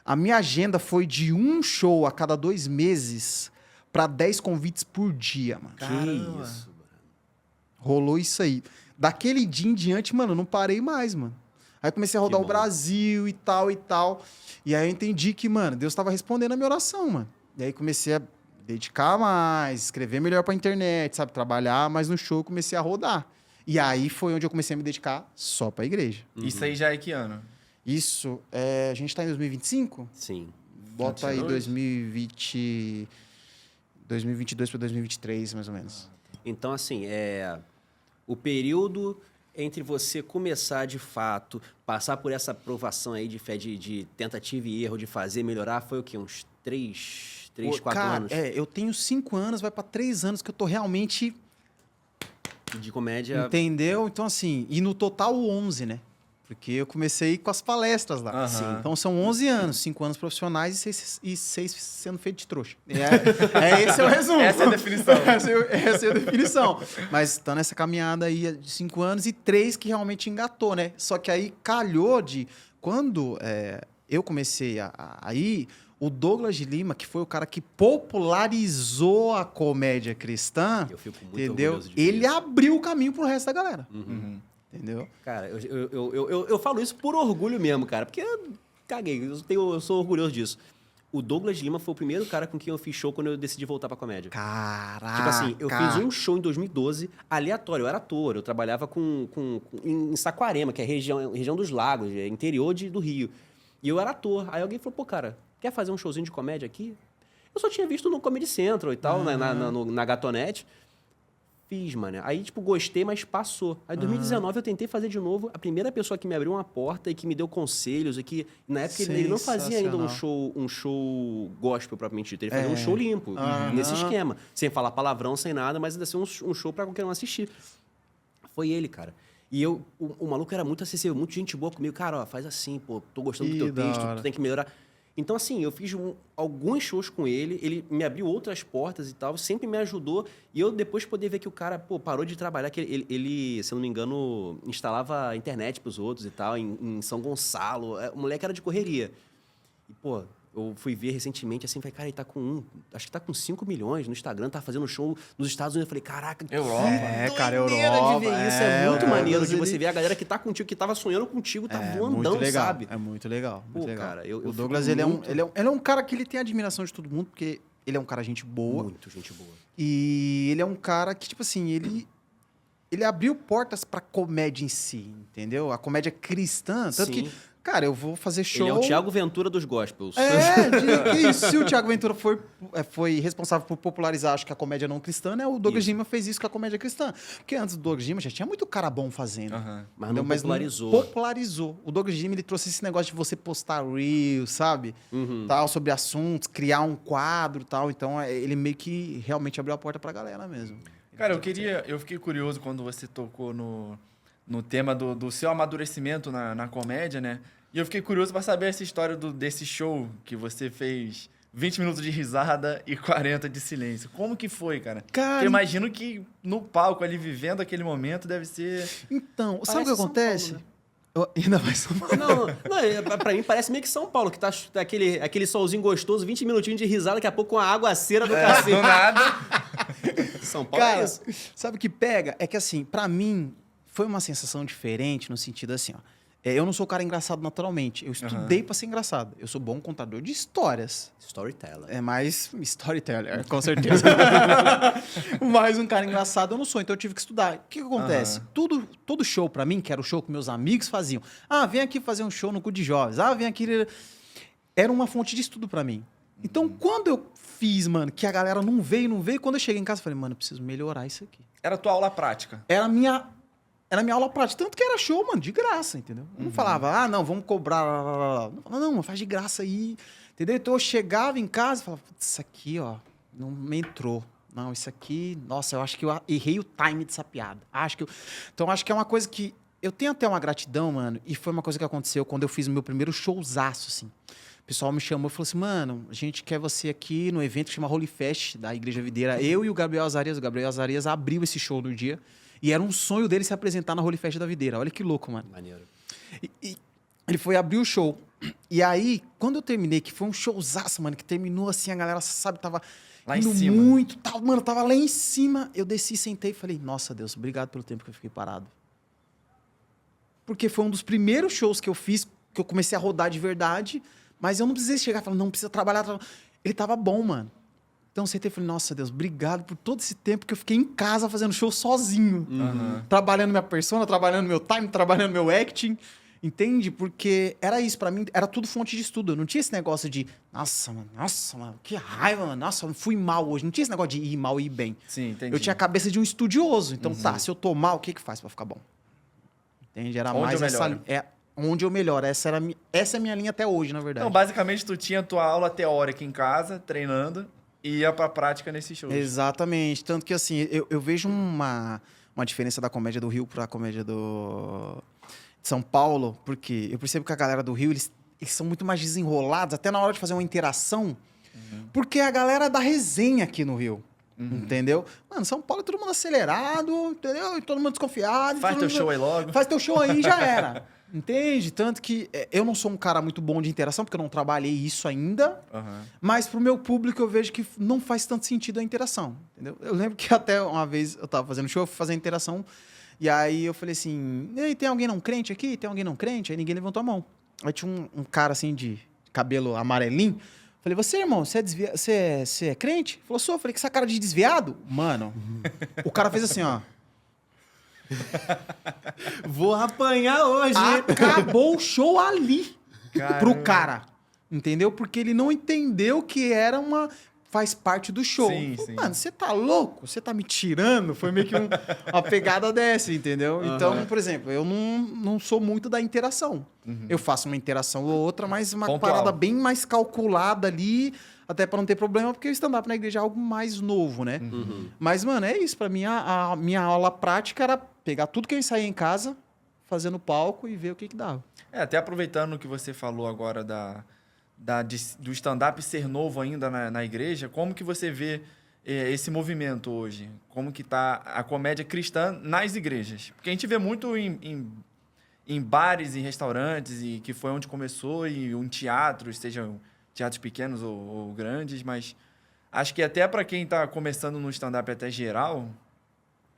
A minha agenda foi de um show a cada 2 meses pra 10 convites por dia, mano. Que Caramba. isso, mano? Rolou isso aí. Daquele dia em diante, mano, eu não parei mais, mano. Aí comecei a rodar Que o bom. Brasil e tal e tal. E aí eu entendi que, mano, Deus tava respondendo a minha oração, mano. E aí comecei a dedicar mais, escrever melhor pra internet, sabe? Trabalhar mais no show, comecei a rodar. E aí foi onde eu comecei a me dedicar só pra igreja. Isso aí já é que ano? Isso, a gente tá em 2025? Sim. Bota aí 22? 2022 para 2023, mais ou menos. Então, assim, o período entre você começar de fato, passar por essa aprovação aí de fé de tentativa e erro, de fazer, melhorar, foi o quê? Uns 3, 4 Cara, anos eu tenho 5 anos, vai pra 3 anos que eu tô realmente... de comédia. Entendeu? Então, assim, e no total 11, né? Porque eu comecei com as palestras lá. Aham. Sim. Então são 11 anos, 5 anos profissionais e 6 sendo feito de trouxa. Esse é o resumo. Essa é a definição. Essa é a definição. Mas tá nessa caminhada aí de 5 anos e 3 que realmente engatou, né? Só que aí calhou de... Quando eu comecei a ir, o Douglas de Lima, que foi o cara que popularizou a comédia cristã, Eu fico muito entendeu? orgulhoso de ver Ele isso. abriu o caminho pro resto da galera. Uhum. Entendeu? Cara, eu falo isso por orgulho mesmo, cara, porque eu caguei, eu sou orgulhoso disso. O Douglas Lima foi o primeiro cara com quem eu fiz show quando eu decidi voltar pra comédia. Caraca! Tipo assim, eu fiz um show em 2012, aleatório, eu era ator, eu trabalhava em Saquarema, que é região dos lagos, interior do Rio. E eu era ator. Aí alguém falou, pô, cara, quer fazer um showzinho de comédia aqui? Eu só tinha visto no Comedy Central e tal, na Gatonete. Fiz, mano. Aí, tipo, gostei, mas passou. Aí, em 2019, eu tentei fazer de novo. A primeira pessoa que me abriu uma porta e que me deu conselhos, e que, na época, ele não fazia ainda um show gospel, propriamente dito. Ele fazia um show limpo, nesse esquema. Sem falar palavrão, sem nada, mas ainda ser um show pra qualquer um assistir. Foi ele, cara. E o maluco era muito acessível, muito gente boa comigo. Cara, ó, faz assim, pô, tô gostando do teu texto, tu tem que melhorar. Então, assim, eu fiz alguns shows com ele me abriu outras portas e tal, sempre me ajudou. E eu depois poder ver que o cara, pô, parou de trabalhar, que ele, se eu não me engano, instalava internet pros outros e tal, em São Gonçalo. O moleque era de correria. E, pô, eu fui ver recentemente, assim, falei, cara, ele tá acho que tá com 5 milhões no Instagram, tá fazendo show nos Estados Unidos. Eu falei, caraca, Europa. Cara, doideira Europa. de ver isso. É muito maneiro de Douglas, você ver a galera que tá contigo, que tava sonhando contigo, tá muito voandão, legal. sabe? É muito legal. Pô, Muito legal. cara, eu o fico Douglas, ele muito- é um cara que ele tem admiração de todo mundo, porque ele é um cara gente boa. Muito gente boa. E ele é um cara que, tipo assim, ele abriu portas pra comédia em si, entendeu? A comédia cristã, tanto Sim. que, cara, eu vou fazer show... Ele é o Thiago Ventura dos gospels. Que isso, se o Thiago Ventura foi responsável por popularizar, acho que a comédia não cristã, né? O Douglas Isso. Lima fez isso com a comédia cristã. Porque antes do Douglas Lima já tinha muito cara bom fazendo. Aham. Mas não entendeu? popularizou. Popularizou. O Douglas Lima, ele trouxe esse negócio de você postar reels, sabe? Tal, sobre assuntos, criar um quadro e tal. Então, ele meio que realmente abriu a porta pra galera mesmo. Cara, eu fiquei curioso quando você tocou no tema do seu amadurecimento na comédia, né? E eu fiquei curioso para saber essa história desse show que você fez 20 minutos de risada e 40 de silêncio. Como que foi, cara? Cara, Porque eu imagino que no palco ali, vivendo aquele momento, deve ser... então, sabe o que Parece São acontece? Paulo, né? Ainda vai São Paulo. Pra mim parece meio que São Paulo, que tá aquele solzinho gostoso, 20 minutinhos de risada, daqui a pouco com a aguaceira do cacete. do nada. São Paulo é Cara, isso. sabe o que pega? É que assim, pra mim, foi uma sensação diferente no sentido assim, ó. Eu não sou um cara engraçado naturalmente. Eu estudei pra ser engraçado. Eu sou bom contador de histórias. Storyteller. É mais storyteller, com certeza. Mas um cara engraçado eu não sou, então eu tive que estudar. O que acontece? Todo show pra mim, que era o show que meus amigos faziam. Ah, vem aqui fazer um show no Cu de Jovens. Ah, vem aqui... Era uma fonte de estudo pra mim. Então, quando eu fiz, mano, que a galera não veio, quando eu cheguei em casa, eu falei, mano, eu preciso melhorar isso aqui. Era a tua aula prática. Era a minha aula prática. Tanto que era show, mano, de graça, entendeu? Eu não falava, ah, não, vamos cobrar. Blá, blá, blá. Não falava, não, faz de graça aí. Entendeu? Então eu chegava em casa e falava, putz, isso aqui, ó, não me entrou. Não, isso aqui, nossa, eu acho que eu errei o time dessa piada. Então acho que é uma coisa que. Eu tenho até uma gratidão, mano, e foi uma coisa que aconteceu quando eu fiz o meu primeiro showzaço, assim. O pessoal me chamou e falou assim, mano, a gente quer você aqui no evento que chama Holy Fest, da Igreja Videira. Eu e o Gabriel Azarias. O Gabriel Azarias abriu esse show no dia. E era um sonho dele se apresentar na Holy Fest da Videira. Olha que louco, mano. Maneiro. E ele foi abrir o show. E aí, quando eu terminei, que foi um showzaço, mano, que terminou assim, a galera, sabe, tava Lá em indo cima. muito, tal, mano, tava lá em cima. Eu desci, sentei e falei, nossa, Deus, obrigado pelo tempo que eu fiquei parado. Porque foi um dos primeiros shows que eu fiz, que eu comecei a rodar de verdade, mas eu não precisei chegar e falar, não, precisa trabalhar. Ele tava bom, mano. Então eu sentei e falei, nossa, Deus, obrigado por todo esse tempo que eu fiquei em casa fazendo show sozinho. Trabalhando minha persona, trabalhando meu time, trabalhando meu acting. Entende? Porque era isso, pra mim, era tudo fonte de estudo. Eu não tinha esse negócio de, nossa, mano, que raiva, mano. Nossa, eu fui mal hoje. Não tinha esse negócio de ir mal e ir bem. Sim, entendi. Eu tinha a cabeça de um estudioso. Então, tá, se eu tô mal, o que faz pra ficar bom? Entende? Era Onde mais eu essa... melhoro? Onde eu melhoro. Essa é a minha linha até hoje, na verdade. Então, basicamente, tu tinha tua aula teórica em casa, treinando, e ia pra prática nesse show. Exatamente. Tanto que, assim, eu vejo uma diferença da comédia do Rio pra comédia de São Paulo, porque eu percebo que a galera do Rio, eles são muito mais desenrolados, até na hora de fazer uma interação, porque a galera é da resenha aqui no Rio. Entendeu? Mano, São Paulo é todo mundo acelerado, entendeu? E todo mundo desconfiado. Faz todo teu mundo... show aí logo. Faz teu show aí e já era. Entende? Tanto que eu não sou um cara muito bom de interação, porque eu não trabalhei isso ainda. Mas pro meu público eu vejo que não faz tanto sentido a interação. Entendeu? Eu lembro que até uma vez eu tava fazendo show, eu fui fazer interação. E aí eu falei assim, e aí, tem alguém não crente aqui? Tem alguém não crente? Aí ninguém levantou a mão. Aí tinha um cara assim de cabelo amarelinho. Falei, você, irmão, você é crente? Ele falou, sou. Eu falei, que essa cara de desviado? Mano, o cara fez assim, ó. Vou apanhar hoje. Acabou o show ali Caramba. pro cara. Entendeu? Porque ele não entendeu que era faz parte do show. Sim, Falei, sim. mano, você tá louco? Você tá me tirando? Foi meio que uma pegada dessa, entendeu? Então, por exemplo, eu não sou muito da interação. Eu faço uma interação ou outra, mas uma Pontual. parada bem mais calculada ali, até pra não ter problema, porque o stand-up na igreja é algo mais novo, né? Mas, mano, é isso. Pra mim, a minha aula prática era pegar tudo que eu ensaiei em casa, fazer no palco e ver o que dava. Até aproveitando o que você falou agora do stand-up ser novo ainda na igreja, como que você vê esse movimento hoje? Como que tá a comédia cristã nas igrejas? Porque a gente vê muito em bares e restaurantes, e que foi onde começou, e em teatros, sejam teatros pequenos ou grandes, mas acho que até para quem está começando no stand-up até geral,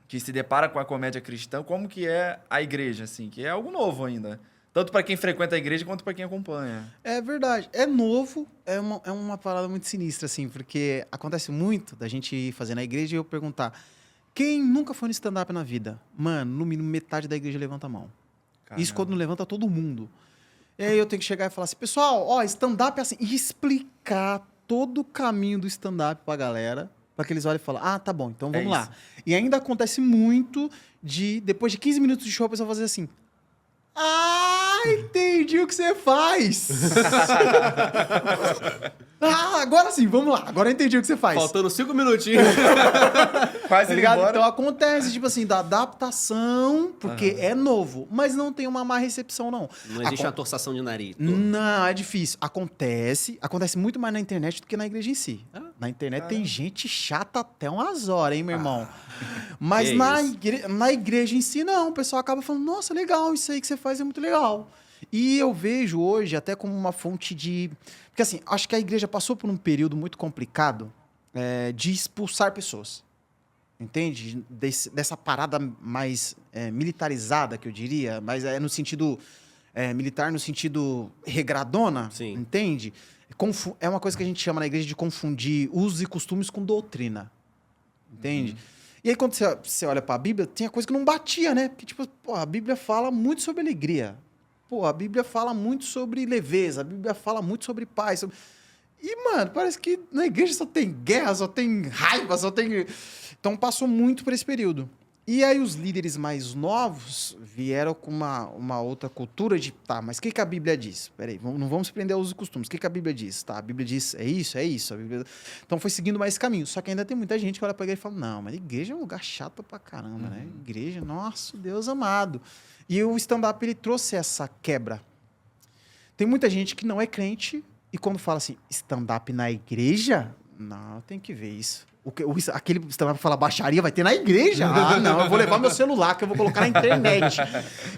que se depara com a comédia cristã, como que é a igreja, assim, que é algo novo ainda. Tanto para quem frequenta a igreja, quanto para quem acompanha. É verdade. É novo, é uma parada muito sinistra, assim, porque acontece muito da gente ir fazer na igreja e eu perguntar, Quem nunca foi no stand-up na vida? Mano, no mínimo metade da igreja levanta a mão. Caramba. Isso quando não levanta todo mundo. E aí eu tenho que chegar e falar assim, pessoal, ó, stand-up é assim. E explicar todo o caminho do stand-up pra galera, pra que eles olhem e falem, ah, tá bom, então vamos lá. E ainda acontece muito de, depois de 15 minutos de show, a pessoa fazer assim, ah, entendi o que você faz. Ah, agora sim, vamos lá. Agora eu entendi o que você faz. Faltando 5 minutinhos. Quase Tá indo ligado? embora. Então acontece, tipo assim, da adaptação, porque é novo, mas não tem uma má recepção, não. Não existe uma torçação de nariz. Não, é difícil. Acontece muito mais na internet do que na igreja em si. Na internet tem gente chata até umas horas, hein, meu irmão? Mas que na igreja em si, não. O pessoal acaba falando, nossa, legal, isso aí que você faz é muito legal. E eu vejo hoje até como uma fonte de... Porque assim, acho que a igreja passou por um período muito complicado de expulsar pessoas. Entende? Dessa parada mais militarizada, que eu diria, mas no sentido militar, no sentido regradona, Sim. entende? É uma coisa que a gente chama na igreja de confundir usos e costumes com doutrina, entende? E aí quando você olha para a Bíblia, tinha coisa que não batia, né? Porque, tipo, pô, a Bíblia fala muito sobre alegria. Pô, a Bíblia fala muito sobre leveza, a Bíblia fala muito sobre paz. E, mano, parece que na igreja só tem guerra, só tem raiva, só tem... Então, passou muito por esse período. E aí, os líderes mais novos vieram com uma outra cultura de... Tá, mas o que a Bíblia diz? Peraí, não vamos se prender aos costumes. O que a Bíblia diz? Tá, a Bíblia diz é isso, é isso. A Bíblia... Então, foi seguindo mais esse caminho. Só que ainda tem muita gente que olha pra igreja e fala, não, mas igreja é um lugar chato pra caramba, né? Igreja, nosso Deus amado. E o stand-up, ele trouxe essa quebra. Tem muita gente que não é crente e quando fala assim, stand-up na igreja? Não, tem que ver isso. Aquele stand-up que fala baixaria vai ter na igreja? Ah, não, eu vou levar meu celular que eu vou colocar na internet.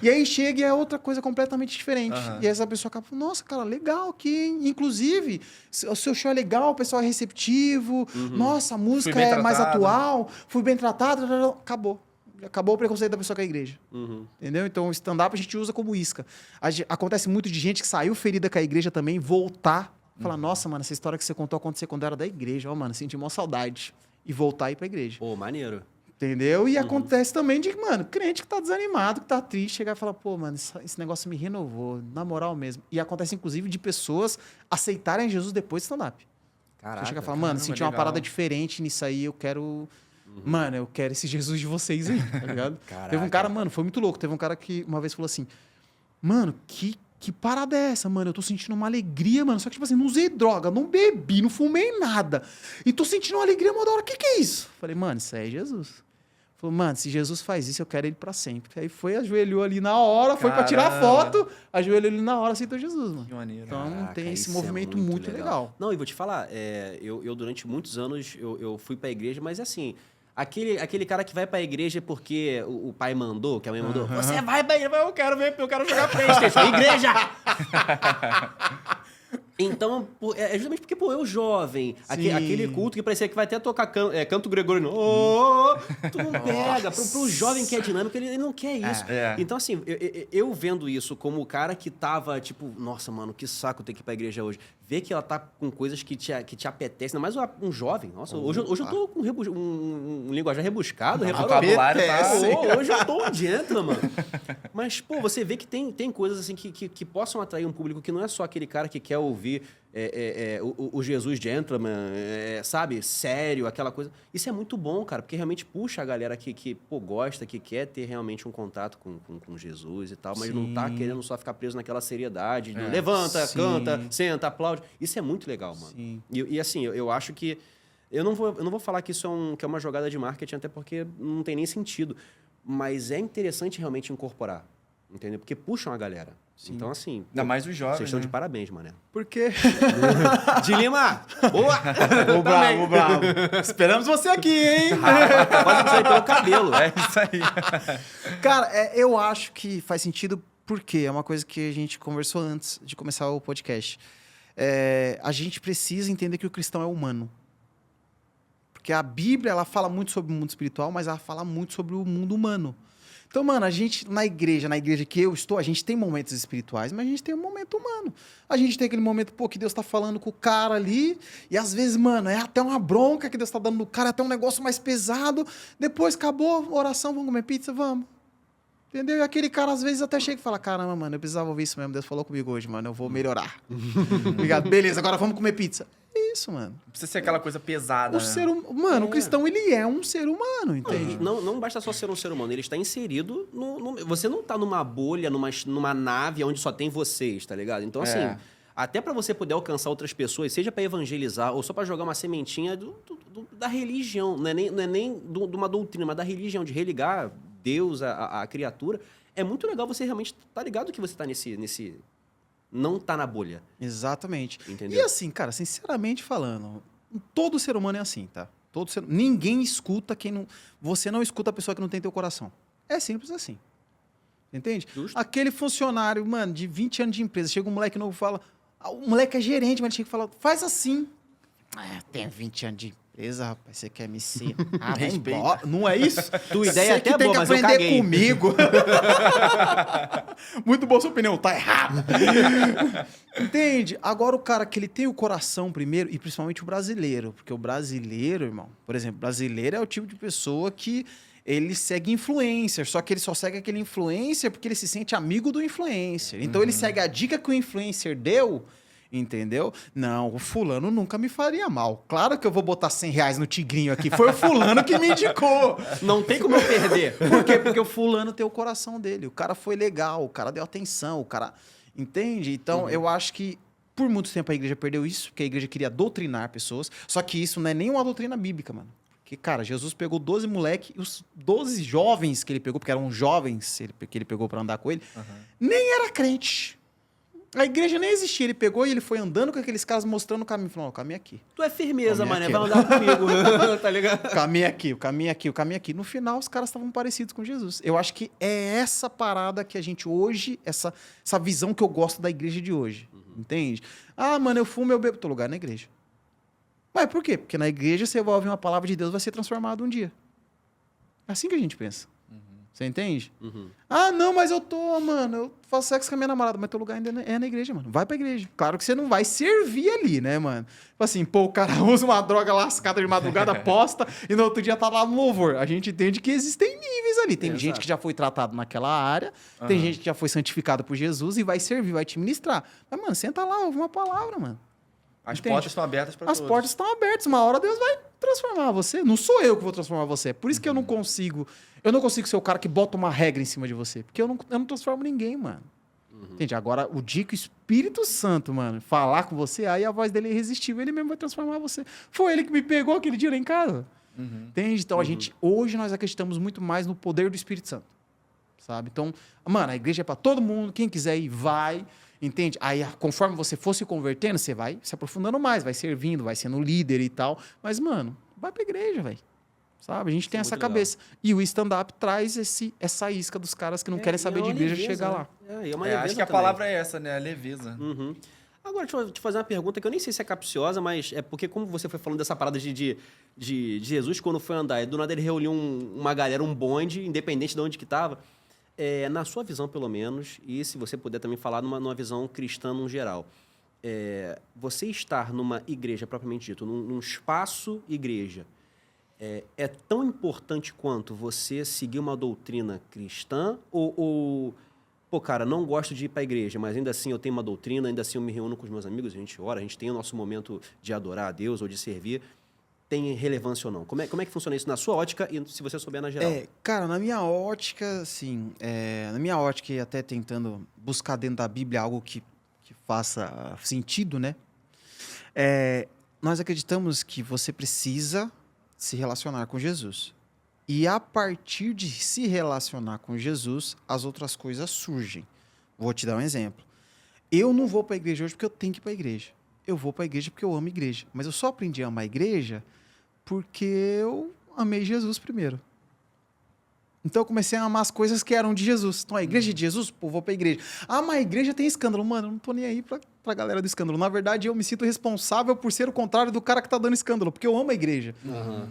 E aí chega e é outra coisa completamente diferente. E essa pessoa acaba falando, nossa, cara, legal aqui, hein? Inclusive, o seu show é legal, o pessoal é receptivo, nossa, a música é mais atual, fui bem tratado, acabou. Acabou o preconceito da pessoa com a igreja. Entendeu? Então, o stand-up a gente usa como isca. Acontece muito de gente que saiu ferida com a igreja também, voltar, falar, nossa, mano, essa história que você contou aconteceu quando eu era da igreja. Ó, mano, senti uma saudade. E voltar e ir pra igreja. Pô, maneiro. Entendeu? E acontece também de, mano, crente que tá desanimado, que tá triste, chegar e falar, pô, mano, esse negócio me renovou, na moral mesmo. E acontece, inclusive, de pessoas aceitarem Jesus depois do stand-up. Caraca. Chega e fala, mano, senti uma parada diferente nisso aí, eu quero... Mano, eu quero esse Jesus de vocês aí, tá ligado? Caraca. Teve um cara, mano, foi muito louco. Teve um cara que uma vez falou assim, mano, que parada é essa, mano? Eu tô sentindo uma alegria, mano. Só que, tipo assim, não usei droga, não bebi, não fumei nada. E tô sentindo uma alegria uma da hora. O que é isso? Falei, mano, isso aí é Jesus. Falou, mano, se Jesus faz isso, eu quero ele pra sempre. Aí foi, ajoelhou ali na hora, foi pra tirar foto, ajoelhou ali na hora, aceitou Jesus, mano. Que maneiro. Então Caraca, tem esse isso movimento muito legal. Não, e vou te falar, eu durante muitos anos, eu fui pra igreja, mas assim... Aquele cara que vai pra igreja porque o pai mandou, que a mãe mandou. Você vai pra igreja, eu quero jogar PlayStation. Igreja! Então, é justamente porque, pô, eu jovem, aquele culto que parecia que vai até tocar canto gregoriano. Tu não pega. Pro jovem que é dinâmico, ele não quer isso. Então, assim, eu vendo isso como o cara que tava, tipo, nossa, mano, que saco ter que ir pra igreja hoje. Ver que ela tá com coisas que te apetecem, ainda mais um jovem. Nossa, hoje eu tô com um linguajar rebuscado. Vocabulário tá... Hoje eu tô um gentleman. Mas, pô, você vê que tem coisas assim que possam atrair um público que não é só aquele cara que quer ouvir o Jesus gentleman, sabe? Sério, aquela coisa. Isso é muito bom, cara, porque realmente puxa a galera que pô, gosta, que quer ter realmente um contato com Jesus e tal, mas não tá querendo só ficar preso naquela seriedade. Levanta, canta, senta, aplaude. Isso é muito legal, mano. E assim, eu acho que... Eu não vou falar que isso que é uma jogada de marketing, até porque não tem nem sentido. Mas é interessante realmente incorporar, entendeu? Porque puxam a galera. Então, assim... Ainda mais os jovens, Vocês estão né? de parabéns, mané. Por quê? De Lima! Boa! Ô, bravo. Esperamos você aqui, hein? Quase que sair pelo cabelo. É isso aí. Cara, eu acho que faz sentido porque é uma coisa que a gente conversou antes de começar o podcast. A gente precisa entender que o cristão é humano. Porque a Bíblia, ela fala muito sobre o mundo espiritual, mas ela fala muito sobre o mundo humano. Então, mano, a gente, na igreja que eu estou, a gente tem momentos espirituais, mas a gente tem um momento humano. A gente tem aquele momento, pô, que Deus tá falando com o cara ali, e às vezes, mano, é até uma bronca que Deus tá dando no cara, é até um negócio mais pesado. Depois acabou a oração, vamos comer pizza, vamos. Entendeu? E aquele cara, às vezes, até chega e fala, caramba, mano, eu precisava ouvir isso mesmo, Deus falou comigo hoje, mano, eu vou melhorar. Obrigado, beleza, agora vamos comer pizza. É isso, mano. Não precisa ser aquela coisa pesada, né? Mano, o cristão, ele é um ser humano, entende? Não basta só ser um ser humano, ele está inserido você não está numa bolha, numa nave onde só tem vocês, tá ligado? Então, assim, até para você poder alcançar outras pessoas, seja para evangelizar ou só para jogar uma sementinha da religião, não é nem de uma doutrina, mas da religião, de religar Deus, a criatura, é muito legal você realmente tá ligado que você tá nesse não tá na bolha. Exatamente. Entendeu? E assim, cara, sinceramente falando, todo ser humano é assim, tá? Ninguém escuta quem não... Você não escuta a pessoa que não tem teu coração. É simples assim. Entende? Justo. Aquele funcionário, mano, de 20 anos de empresa, chega um moleque novo e fala... O moleque é gerente, mas ele chega e fala, faz assim. Tenho 20 anos de empresa, rapaz, você quer me ensinar? Vai embora. Não é isso? Tua ideia é até tem boa, que mas eu aprender caguei. comigo. Muito boa sua opinião, tá errado. Entende? Agora o cara que ele tem o coração primeiro, e principalmente o brasileiro, porque o brasileiro, irmão, por exemplo, o brasileiro é o tipo de pessoa que ele segue influencer, só que ele só segue aquele influencer porque ele se sente amigo do influencer. Então ele segue a dica que o influencer deu, entendeu? Não, o fulano nunca me faria mal. Claro que eu vou botar R$100 no tigrinho aqui, foi o fulano que me indicou. Não tem como eu perder. Por quê? Porque o fulano tem o coração dele, o cara foi legal, o cara deu atenção, o cara... Entende? Então, eu acho que por muito tempo a igreja perdeu isso, porque a igreja queria doutrinar pessoas, só que isso não é nem uma doutrina bíblica, mano. Porque, cara, Jesus pegou 12 moleques, e os 12 jovens que ele pegou, porque eram jovens que ele pegou pra andar com ele, nem era crente. A igreja nem existia. Ele pegou e ele foi andando com aqueles caras, mostrando o caminho. Falou, o caminho é aqui. Tu é firmeza, Caminho mané, aqui, vai ó. andar comigo, tá ligado? O caminho é aqui, o caminho é aqui, o caminho é aqui. No final, os caras estavam parecidos com Jesus. Eu acho que é essa parada que a gente hoje, essa visão que eu gosto da igreja de hoje. Entende? Ah, mano, eu fumo, eu bebo. Tô lugar na igreja. Mas por quê? Porque na igreja você vai ouvir uma palavra de Deus, vai ser transformado um dia. É assim que a gente pensa. Você entende? Ah, não, mas eu faço sexo com a minha namorada, mas teu lugar ainda é na igreja, mano. Vai pra igreja. Claro que você não vai servir ali, né, mano? Tipo assim, pô, o cara usa uma droga lascada de madrugada, posta, e no outro dia tá lá no louvor. A gente entende que existem níveis ali. Tem gente que já foi tratado naquela área, tem gente que já foi santificada por Jesus e vai servir, vai te ministrar. Mas, mano, senta lá, ouve uma palavra, mano. As Entende? portas estão abertas para todos. As portas estão abertas. Uma hora Deus vai transformar você. Não sou eu que vou transformar você. Por isso que eu não consigo ser o cara que bota uma regra em cima de você. Porque eu não transformo ninguém, mano. Entende? Agora, o dia que o Espírito Santo, mano, falar com você, aí a voz dele é irresistível. Ele mesmo vai transformar você. Foi ele que me pegou aquele dia lá em casa. Entende? Então, hoje nós acreditamos muito mais no poder do Espírito Santo. Sabe? Então, mano, a igreja é pra todo mundo. Quem quiser ir, vai. Entende? Aí, conforme você for se convertendo, você vai se aprofundando mais, vai servindo, vai sendo líder e tal. Mas, mano, vai pra igreja, velho. Sabe? A gente tem essa cabeça. E o stand-up traz essa isca dos caras que não querem saber de igreja chegar lá. acho Acho que a palavra é essa, né? A leveza. Agora, deixa eu te fazer uma pergunta que eu nem sei se é capciosa, mas é porque, como você foi falando dessa parada de Jesus, quando foi andar, e do nada ele reuniu uma galera, um bonde, independente de onde que tava. Na sua visão, pelo menos, e se você puder também falar numa visão cristã no geral, você estar numa igreja, propriamente dito, num espaço igreja, é tão importante quanto você seguir uma doutrina cristã ou pô, cara, não gosto de ir para a igreja, mas ainda assim eu tenho uma doutrina, ainda assim eu me reúno com os meus amigos, a gente ora, a gente tem o nosso momento de adorar a Deus ou de servir, tem relevância ou não? Como é que funciona isso na sua ótica e se você souber na geral? Cara, na minha ótica, assim, na minha ótica e até tentando buscar dentro da Bíblia algo que faça sentido, né? Nós acreditamos que você precisa se relacionar com Jesus. E a partir de se relacionar com Jesus, as outras coisas surgem. Vou te dar um exemplo. Eu não vou para a igreja hoje porque eu tenho que ir para a igreja. Eu vou para a igreja porque eu amo a igreja. Mas eu só aprendi a amar a igreja porque eu amei Jesus primeiro. Então eu comecei a amar as coisas que eram de Jesus. Então a igreja é de Jesus, pô, vou pra igreja. Ah, mas a igreja tem escândalo. Mano, eu não tô nem aí pra galera do escândalo. Na verdade, eu me sinto responsável por ser o contrário do cara que tá dando escândalo, porque eu amo a igreja.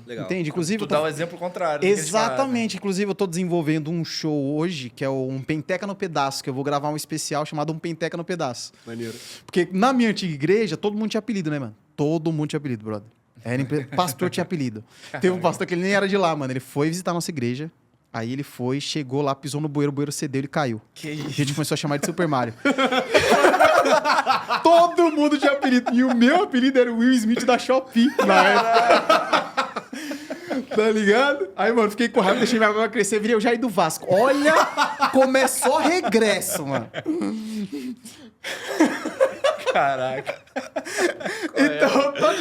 Legal. Entende? Inclusive, Tu eu tô... dá o exemplo contrário. do que eles fazem. Exatamente. Inclusive, eu tô desenvolvendo um show hoje, que é um Penteca no Pedaço, que eu vou gravar um especial chamado Um Penteca no Pedaço. Maneiro. Porque na minha antiga igreja, todo mundo tinha apelido, né, mano? Todo mundo tinha apelido, brother. Pastor tinha apelido. Teve um pastor que ele nem era de lá, mano. Ele foi visitar a nossa igreja. Aí ele foi, chegou lá, pisou no bueiro, o bueiro cedeu, ele caiu. Que A isso? gente começou a chamar ele de Super Mario. Todo mundo tinha apelido. E o meu apelido era o Will Smith da Shopee na época. Tá ligado? Aí, mano, fiquei com raiva, deixei minha barba crescer, virei o Jair do Vasco. Olha, começou regresso, mano. Caraca. Então, eu tô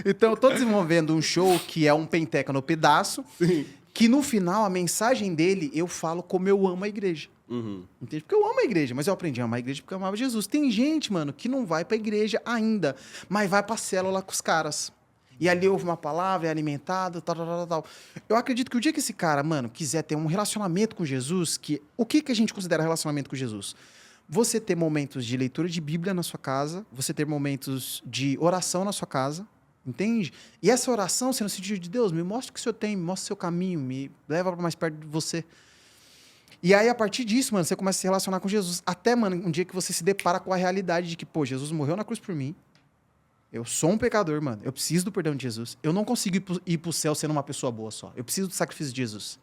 então, eu tô desenvolvendo um show que é um Penteca no Pedaço, que no final, a mensagem dele, eu falo como eu amo a igreja. Entende? Porque eu amo a igreja, mas eu aprendi a amar a igreja porque eu amava Jesus. Tem gente, mano, que não vai pra igreja ainda, mas vai pra célula com os caras. E ali ouve uma palavra, é alimentado, tal. Eu acredito que o dia que esse cara, mano, quiser ter um relacionamento com Jesus, o que a gente considera relacionamento com Jesus? Você ter momentos de leitura de Bíblia na sua casa, você ter momentos de oração na sua casa, entende? E essa oração, sendo no sentido de Deus, me mostra o que o Senhor tem, me mostra o seu caminho, me leva para mais perto de você. E aí, a partir disso, mano, você começa a se relacionar com Jesus. Até, mano, um dia que você se depara com a realidade de que, pô, Jesus morreu na cruz por mim. Eu sou um pecador, mano. Eu preciso do perdão de Jesus. Eu não consigo ir pro céu sendo uma pessoa boa só. Eu preciso do sacrifício de Jesus.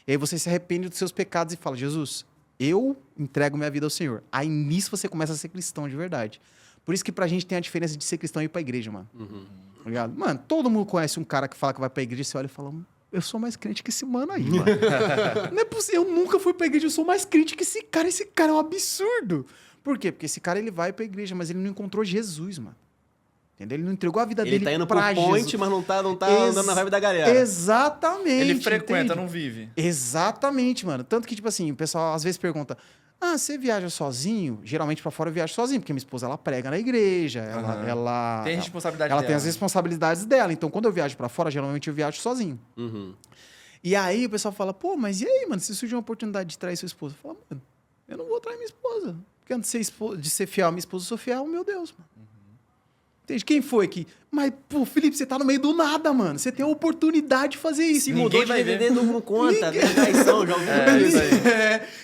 E aí você se arrepende dos seus pecados e fala, Jesus, eu entrego minha vida ao Senhor. Aí nisso você começa a ser cristão de verdade. Por isso que pra gente tem a diferença de ser cristão e ir pra igreja, mano. Tá ligado? Mano, todo mundo conhece um cara que fala que vai pra igreja e você olha e fala, eu sou mais crente que esse mano aí, mano. Não é possível, eu nunca fui pra igreja, eu sou mais crente que esse cara é um absurdo. Por quê? Porque esse cara, ele vai pra igreja, mas ele não encontrou Jesus, mano. Entendeu? Ele não entregou a vida dele Ele tá indo pra pro point, Jesus. mas não tá andando na vibe da galera. Exatamente. Ele frequenta, entende? não vive. Exatamente, mano. Tanto que, tipo assim, o pessoal às vezes pergunta, você viaja sozinho? Geralmente pra fora eu viajo sozinho, porque minha esposa, ela prega na igreja, ela Tem responsabilidade ela dela. tem as responsabilidades dela. Então, quando eu viajo pra fora, geralmente eu viajo sozinho. E aí o pessoal fala, pô, mas e aí, mano, se surgir uma oportunidade de trair sua esposa? Eu falo, mano, eu não vou trair minha esposa. Porque antes de ser fiel à minha esposa, eu sou fiel ao meu Deus, mano. Entende? Quem foi que... Mas, pô, Felipe, você tá no meio do nada, mano. Você tem a oportunidade de fazer isso. Se Ninguém mudou de vai DVD, ver. não conta. Traição, já ouviu isso aí.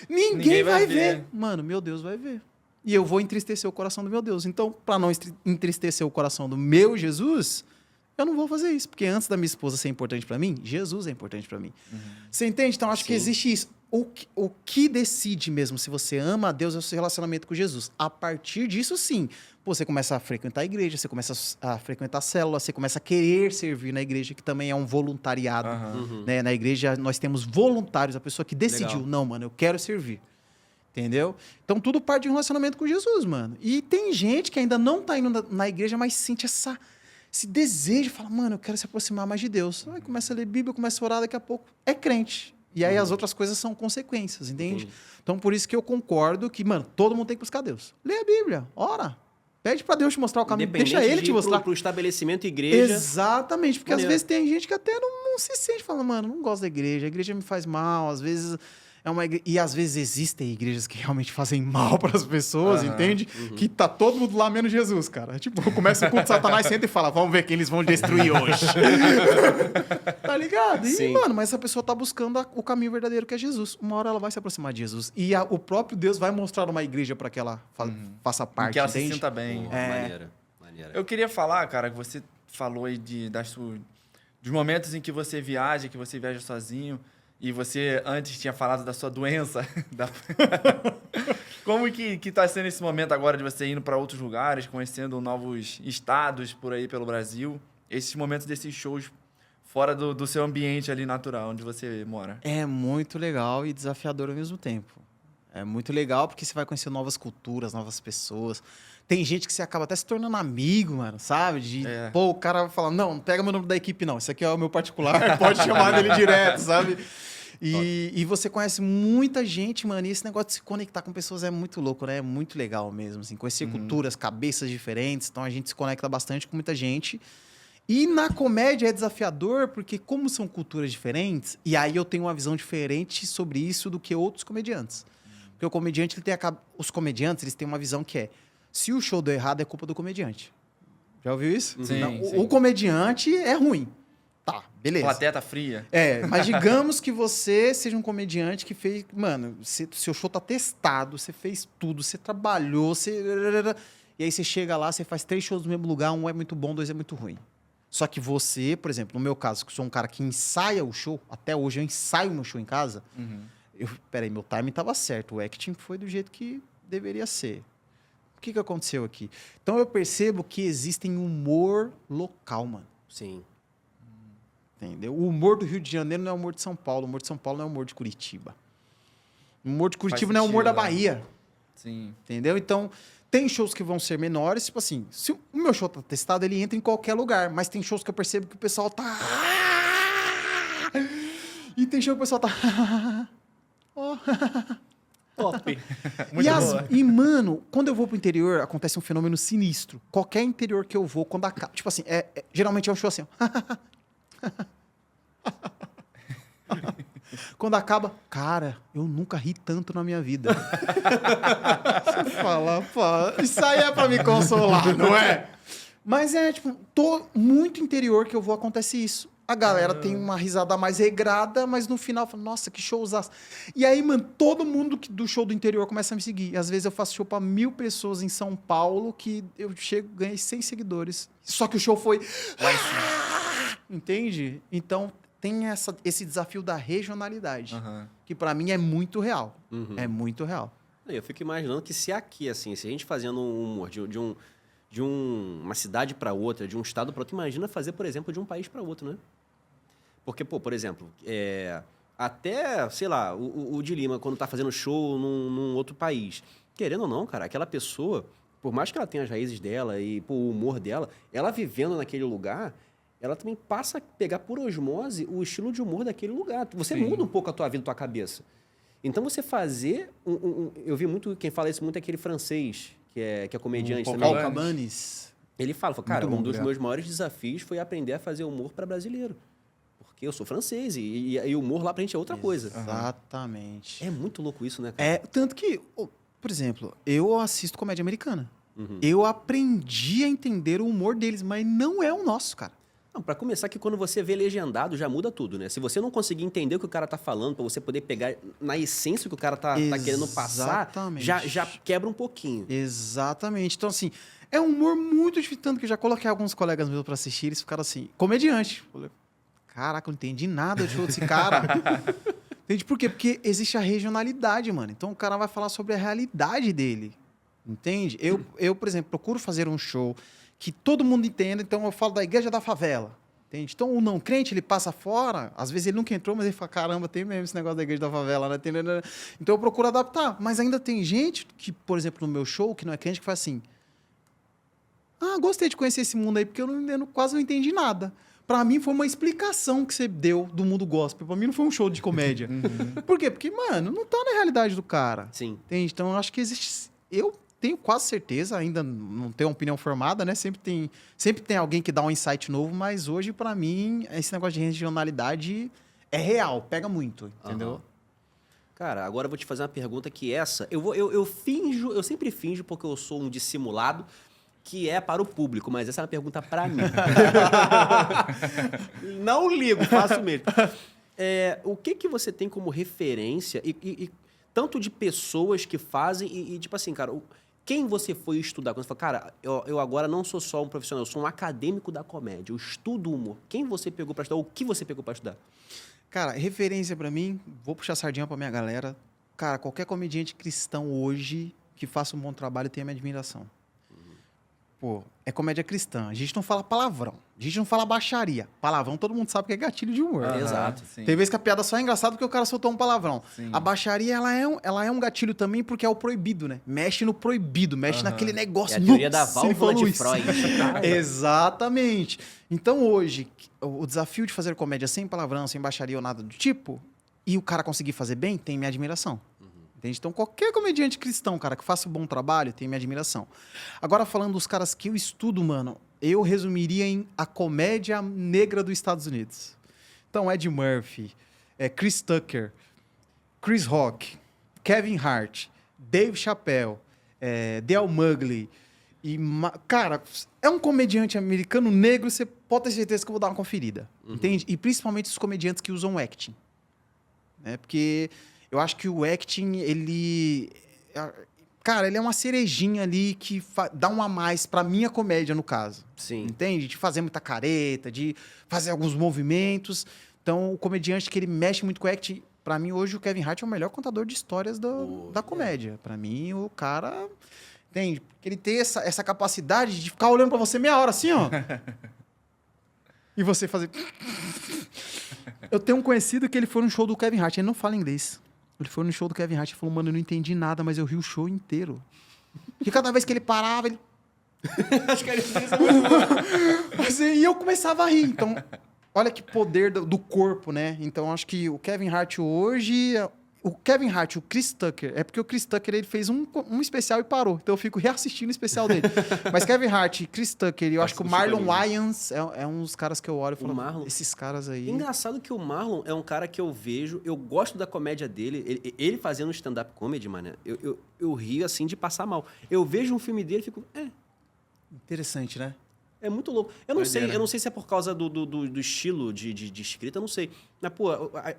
Ninguém vai ver. Mano, meu Deus vai ver. E eu vou entristecer o coração do meu Deus. Então, pra não entristecer o coração do meu Jesus, eu não vou fazer isso. Porque antes da minha esposa ser importante pra mim, Jesus é importante pra mim. Você entende? Então, acho que existe isso. O que decide mesmo se você ama a Deus é o seu relacionamento com Jesus. A partir disso, sim. Pô, você começa a frequentar a igreja, você começa a frequentar a célula, você começa a querer servir na igreja, que também é um voluntariado. Né? Na igreja, nós temos voluntários, a pessoa que decidiu, não, mano, eu quero servir. Entendeu? Então, tudo parte de um relacionamento com Jesus, mano. E tem gente que ainda não tá indo na igreja, mas sente esse desejo, fala, mano, eu quero se aproximar mais de Deus. Aí começa a ler Bíblia, começa a orar, daqui a pouco é crente. E aí as outras coisas são consequências, entende? Então, por isso que eu concordo que, mano, todo mundo tem que buscar Deus. Lê a Bíblia, ora. Pede pra Deus te mostrar o caminho, deixa ele te mostrar. Pro estabelecimento igreja. Exatamente, porque Maneiro. às vezes tem gente que até não se sente, fala, mano, não gosto da igreja, a igreja me faz mal, às vezes é uma igreja... E às vezes existem igrejas que realmente fazem mal para as pessoas, entende? Que tá todo mundo lá menos Jesus, cara. Tipo, começa o culto de Satanás, senta e fala, vamos ver quem eles vão destruir hoje. Tá ligado? E, Sim. mano, mas essa pessoa tá buscando o caminho verdadeiro que é Jesus. Uma hora ela vai se aproximar de Jesus. E o próprio Deus vai mostrar uma igreja para que ela faça parte, Que ela entende? se sinta bem. Pô, maneiro. Eu queria falar, cara, que você falou aí dos momentos em que você viaja sozinho, e você antes tinha falado da sua doença. Como que tá sendo esse momento agora de você indo para outros lugares, conhecendo novos estados por aí pelo Brasil? Esses momentos desses shows fora do seu ambiente ali natural, onde você mora. É muito legal e desafiador ao mesmo tempo. É muito legal porque você vai conhecer novas culturas, novas pessoas. Tem gente que você acaba até se tornando amigo, mano, sabe? Pô, o cara vai falar, não pega meu nome da equipe, não. Esse aqui é o meu particular, pode chamar dele direto, sabe? E você conhece muita gente, mano, e esse negócio de se conectar com pessoas é muito louco, né? É muito legal mesmo, assim. Conhecer culturas, cabeças diferentes. Então, a gente se conecta bastante com muita gente. E na comédia é desafiador, porque como são culturas diferentes, e aí eu tenho uma visão diferente sobre isso do que outros comediantes. Porque o comediante, os comediantes, eles têm uma visão que é, se o show deu errado, é culpa do comediante. Já ouviu isso? Sim, Não, sim. O comediante é ruim. Tá, beleza. Plateta fria. Mas digamos que você seja um comediante que fez... Mano, seu show tá testado, você fez tudo, você trabalhou, e aí você chega lá, você faz 3 shows no mesmo lugar, 1 é muito bom, 2 é muito ruim. Só que você, por exemplo, no meu caso, que sou um cara que ensaia o show, até hoje eu ensaio meu show em casa, peraí, meu timing tava certo, o acting foi do jeito que deveria ser. O que aconteceu aqui? Então eu percebo que existem humor local, mano. Sim. Entendeu? O humor do Rio de Janeiro não é o humor de São Paulo, o humor de São Paulo não é o humor de Curitiba. O humor de Curitiba não é o humor da Bahia. Sim. Entendeu? Então, tem shows que vão ser menores, tipo assim, se o meu show tá testado, ele entra em qualquer lugar, mas tem shows que eu percebo que o pessoal tá... E tem show que o pessoal tá... Top. E, mano, quando eu vou pro interior, acontece um fenômeno sinistro. Qualquer interior que eu vou, quando acaba... Tipo assim, geralmente é um show assim, ó. Quando acaba, cara, eu nunca ri tanto na minha vida. Você fala, pô, isso aí é pra me consolar, não é? Mas tipo, muito interior que eu vou, acontece isso. A galera tem uma risada mais regrada, mas no final, fala, nossa, que showzaço. E aí, mano, todo mundo do show do interior começa a me seguir. Às vezes eu faço show pra 1000 pessoas em São Paulo, que eu ganhei 100 seguidores. Só que o show foi... Entende? Então, tem esse desafio da regionalidade, que pra mim é muito real. É muito real. Eu fico imaginando que se aqui, assim, se a gente fazendo um humor de uma cidade para outra, de um estado para outro, imagina fazer, por exemplo, de um país para outro, né? Porque, pô, por exemplo, até, sei lá, o de Lima, quando tá fazendo show num outro país, querendo ou não, cara, aquela pessoa, por mais que ela tenha as raízes dela e pô, o humor dela, ela vivendo naquele lugar... ela também passa a pegar por osmose o estilo de humor daquele lugar. Você muda um pouco a tua vida, a tua cabeça. Então, você fazer... eu vi muito... Quem fala isso muito é aquele francês, que é comediante também. Paul Cabanes. Ele fala, cara, Muito bom, um dos obrigado. meus maiores desafios foi aprender a fazer humor para brasileiro. Porque eu sou francês e o humor lá pra gente é outra coisa. Exatamente. É muito louco isso, né, cara? Tanto que, por exemplo, eu assisto comédia americana. Eu aprendi a entender o humor deles, mas não é o nosso, cara. Não, pra começar, que quando você vê legendado, já muda tudo, né? Se você não conseguir entender o que o cara tá falando, pra você poder pegar na essência o que o cara tá querendo passar, Exatamente. já quebra um pouquinho. Exatamente. Então, assim, é um humor muito difícil. Tanto que eu já coloquei alguns colegas meus pra assistir, eles ficaram assim, comediante. Falei, caraca, eu não entendi nada do show desse cara. Entende por quê? Porque existe a regionalidade, mano. Então, o cara vai falar sobre a realidade dele. Entende? Eu, por exemplo, procuro fazer um show que todo mundo entenda, então eu falo da igreja da favela, entende? Então o não crente, ele passa fora, às vezes ele nunca entrou, mas ele fala, caramba, tem mesmo esse negócio da igreja da favela, né? Então eu procuro adaptar, mas ainda tem gente que, por exemplo, no meu show, que não é crente, que faz assim, gostei de conhecer esse mundo aí, porque eu quase não entendi nada. Pra mim foi uma explicação que você deu do mundo gospel, pra mim não foi um show de comédia. Por quê? Porque, mano, não tá na realidade do cara. Sim. Entende? Então eu acho que existe... Eu tenho quase certeza, ainda não tenho uma opinião formada, né? Sempre tem alguém que dá um insight novo, mas hoje, pra mim, esse negócio de regionalidade é real, pega muito, entendeu? Cara, agora eu vou te fazer uma pergunta que eu sempre finjo porque eu sou um dissimulado, que é para o público, mas essa é uma pergunta para mim. Não ligo, faço mesmo. O que você tem como referência, e tanto de pessoas que fazem, e tipo assim, cara, quem você foi estudar? Quando você fala, cara, eu agora não sou só um profissional, eu sou um acadêmico da comédia, eu estudo humor. Quem você pegou para estudar? O que você pegou para estudar? Cara, referência pra mim, vou puxar sardinha pra minha galera. Cara, qualquer comediante cristão hoje que faça um bom trabalho tem a minha admiração. Pô, é comédia cristã. A gente não fala palavrão. A gente não fala baixaria. Palavrão todo mundo sabe que é gatilho de humor. Exato. Sim. Tem vezes que a piada só é engraçada porque o cara soltou um palavrão. Sim. A baixaria, ela é um gatilho também porque é o proibido, né? Mexe no proibido, mexe naquele negócio. É a teoria da Nossa, ele válvula falou de isso. Freud. Exatamente. Então hoje, o desafio de fazer comédia sem palavrão, sem baixaria ou nada do tipo, e o cara conseguir fazer bem, tem minha admiração. Entende? Então, qualquer comediante cristão, cara, que faça um bom trabalho, tem minha admiração. Agora, falando dos caras que eu estudo, mano, eu resumiria em a comédia negra dos Estados Unidos. Então, Ed Murphy, Chris Tucker, Chris Rock, Kevin Hart, Dave Chappelle, Del Mugly. Cara, é um comediante americano negro, você pode ter certeza que eu vou dar uma conferida. Entende? E principalmente os comediantes que usam acting. Né? Porque eu acho que o acting, ele... Cara, ele é uma cerejinha ali que dá um a mais pra minha comédia, no caso. Sim. Entende? De fazer muita careta, de fazer alguns movimentos. Então, o comediante que ele mexe muito com o acting... Pra mim, hoje, o Kevin Hart é o melhor contador de histórias da comédia. Pra mim, o cara... Entende? Porque ele tem essa capacidade de ficar olhando pra você meia hora assim, ó. E você fazer... Eu tenho um conhecido que ele foi no show do Kevin Hart. Ele não fala inglês. Ele foi no show do Kevin Hart e falou, mano, eu não entendi nada, mas eu ri o show inteiro. E cada vez que ele parava, ele... Acho que ele fez muito assim, e eu começava a rir. Então, olha que poder do corpo, né? Então, acho que o Kevin Hart hoje... O Kevin Hart, o Chris Tucker, é porque o Chris Tucker ele fez um especial e parou. Então eu fico reassistindo o especial dele. Mas Kevin Hart e Chris Tucker, eu acho que o Marlon Wayans é um dos caras que eu olho e falo, Marlon? esses caras aí... Engraçado que o Marlon é um cara que eu vejo, eu gosto da comédia dele, ele fazendo stand-up comedy, mano, eu rio assim de passar mal. Eu vejo um filme dele e fico, Interessante, né? é muito louco. Eu não sei se é por causa do estilo de escrita, eu não sei. Mas, pô,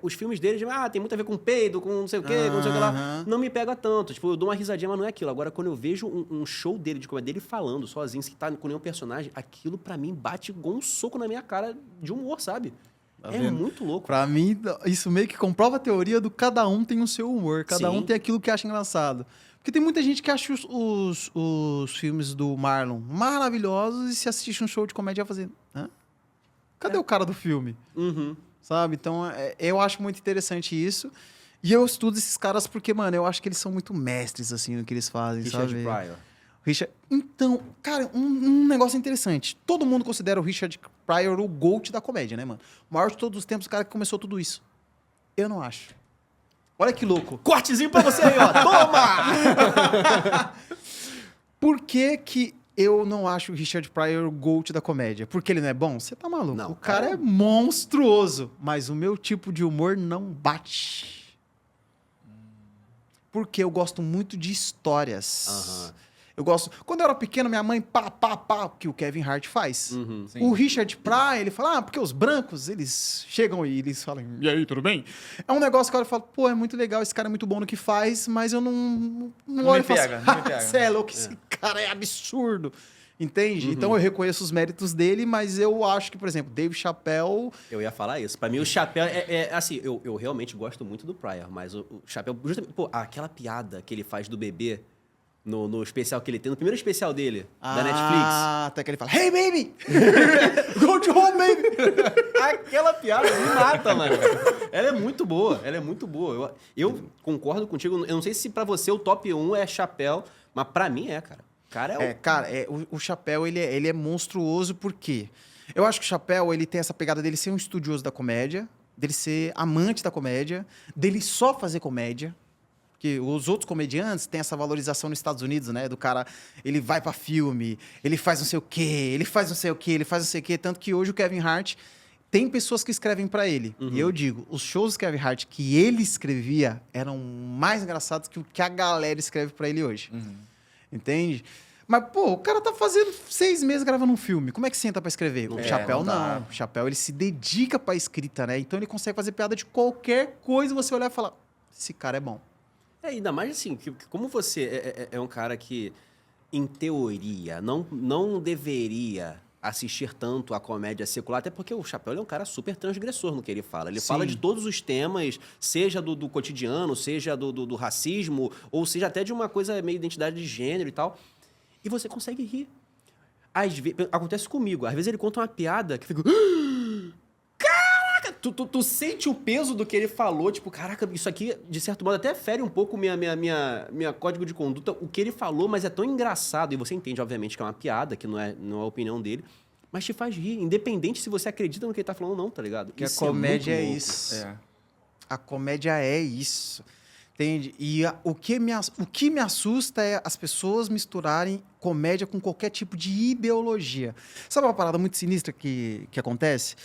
os filmes dele, tem muito a ver com peido, com não sei o quê, com não sei o que lá. Não me pega tanto. Tipo, eu dou uma risadinha, mas não é aquilo. Agora, quando eu vejo um show dele, de comédia, dele falando sozinho, sem estar com nenhum personagem, aquilo pra mim bate igual um soco na minha cara de humor, sabe? Tá é vendo? muito louco. Pra mim, isso meio que comprova a teoria do cada um tem o seu humor. Cada Sim. um tem aquilo que acha engraçado. Porque tem muita gente que acha os filmes do Marlon maravilhosos e se assiste um show de comédia vai fazer... Hã? Cadê o cara do filme? Uhum. Sabe? Então, eu acho muito interessante isso. E eu estudo esses caras porque, mano, eu acho que eles são muito mestres, assim, no que eles fazem, Richard sabe? Pryor. Então, cara, um negócio interessante. Todo mundo considera o Richard Pryor o GOAT da comédia, né, mano? O maior de todos os tempos, o cara que começou tudo isso. Eu não acho. Olha que louco. Cortezinho pra você aí, ó. Toma! Por que eu não acho o Richard Pryor o GOAT da comédia? Porque ele não é bom? Você tá maluco. Não, o cara é monstruoso. Mas o meu tipo de humor não bate. Porque eu gosto muito de histórias. Aham. Eu gosto... Quando eu era pequeno, minha mãe, pá, que o Kevin Hart faz. Uhum. Sim. O Richard Pryor, ele fala, porque os brancos, eles chegam e eles falam, e aí, tudo bem? É um negócio que eu falo, pô, é muito legal, esse cara é muito bom no que faz, mas eu não olho e falo pega, assim, não me pega. você é louco, esse cara é absurdo. Entende? Então eu reconheço os méritos dele, mas eu acho que, por exemplo, Dave Chappelle... Eu ia falar isso. Pra mim, o Chapéu assim, eu realmente gosto muito do Pryor, mas o Chapéu, justamente, pô, aquela piada que ele faz do bebê no especial que ele tem, no primeiro especial dele, da Netflix. Até que ele fala, hey, baby! Go to home, baby! Aquela piada me mata, mano. Ela é muito boa, ela é muito boa. Eu concordo contigo, eu não sei se pra você o top 1 é Chapéu, mas pra mim cara. Cara, o Chappelle, ele é monstruoso porque eu acho que o Chappelle, ele tem essa pegada dele ser um estudioso da comédia, dele ser amante da comédia, dele só fazer comédia. Porque os outros comediantes têm essa valorização nos Estados Unidos, né? Do cara, ele vai pra filme, ele faz não sei o quê, ele faz não sei o quê, ele faz não sei o quê. Tanto que hoje o Kevin Hart tem pessoas que escrevem pra ele. E eu digo, os shows do Kevin Hart que ele escrevia eram mais engraçados que o que a galera escreve pra ele hoje. Entende? Mas, pô, o cara tá fazendo 6 meses gravando um filme. Como é que senta pra escrever? O Chapéu não dá. não. O Chapéu, ele se dedica pra escrita, né? Então ele consegue fazer piada de qualquer coisa, você olhar e falar, esse cara é bom. Ainda mais assim, que como você é um cara que, em teoria, não deveria assistir tanto a comédia secular, até porque o Chapéu é um cara super transgressor no que ele fala. Ele fala de todos os temas, seja do cotidiano, seja do racismo, ou seja até de uma coisa meio identidade de gênero e tal. E você consegue rir. Às vezes, acontece comigo. Às vezes ele conta uma piada que fica... Caraca! Tu sente o peso do que ele falou. Tipo, caraca, isso aqui, de certo modo, até fere um pouco minha código de conduta. O que ele falou, mas é tão engraçado. E você entende, obviamente, que é uma piada, que não é a opinião dele. Mas te faz rir, independente se você acredita no que ele tá falando ou não, tá ligado? Que Isso a comédia muito é louco. isso. A comédia é isso. Entende? E o que me assusta é as pessoas misturarem comédia com qualquer tipo de ideologia. Sabe uma parada muito sinistra que acontece?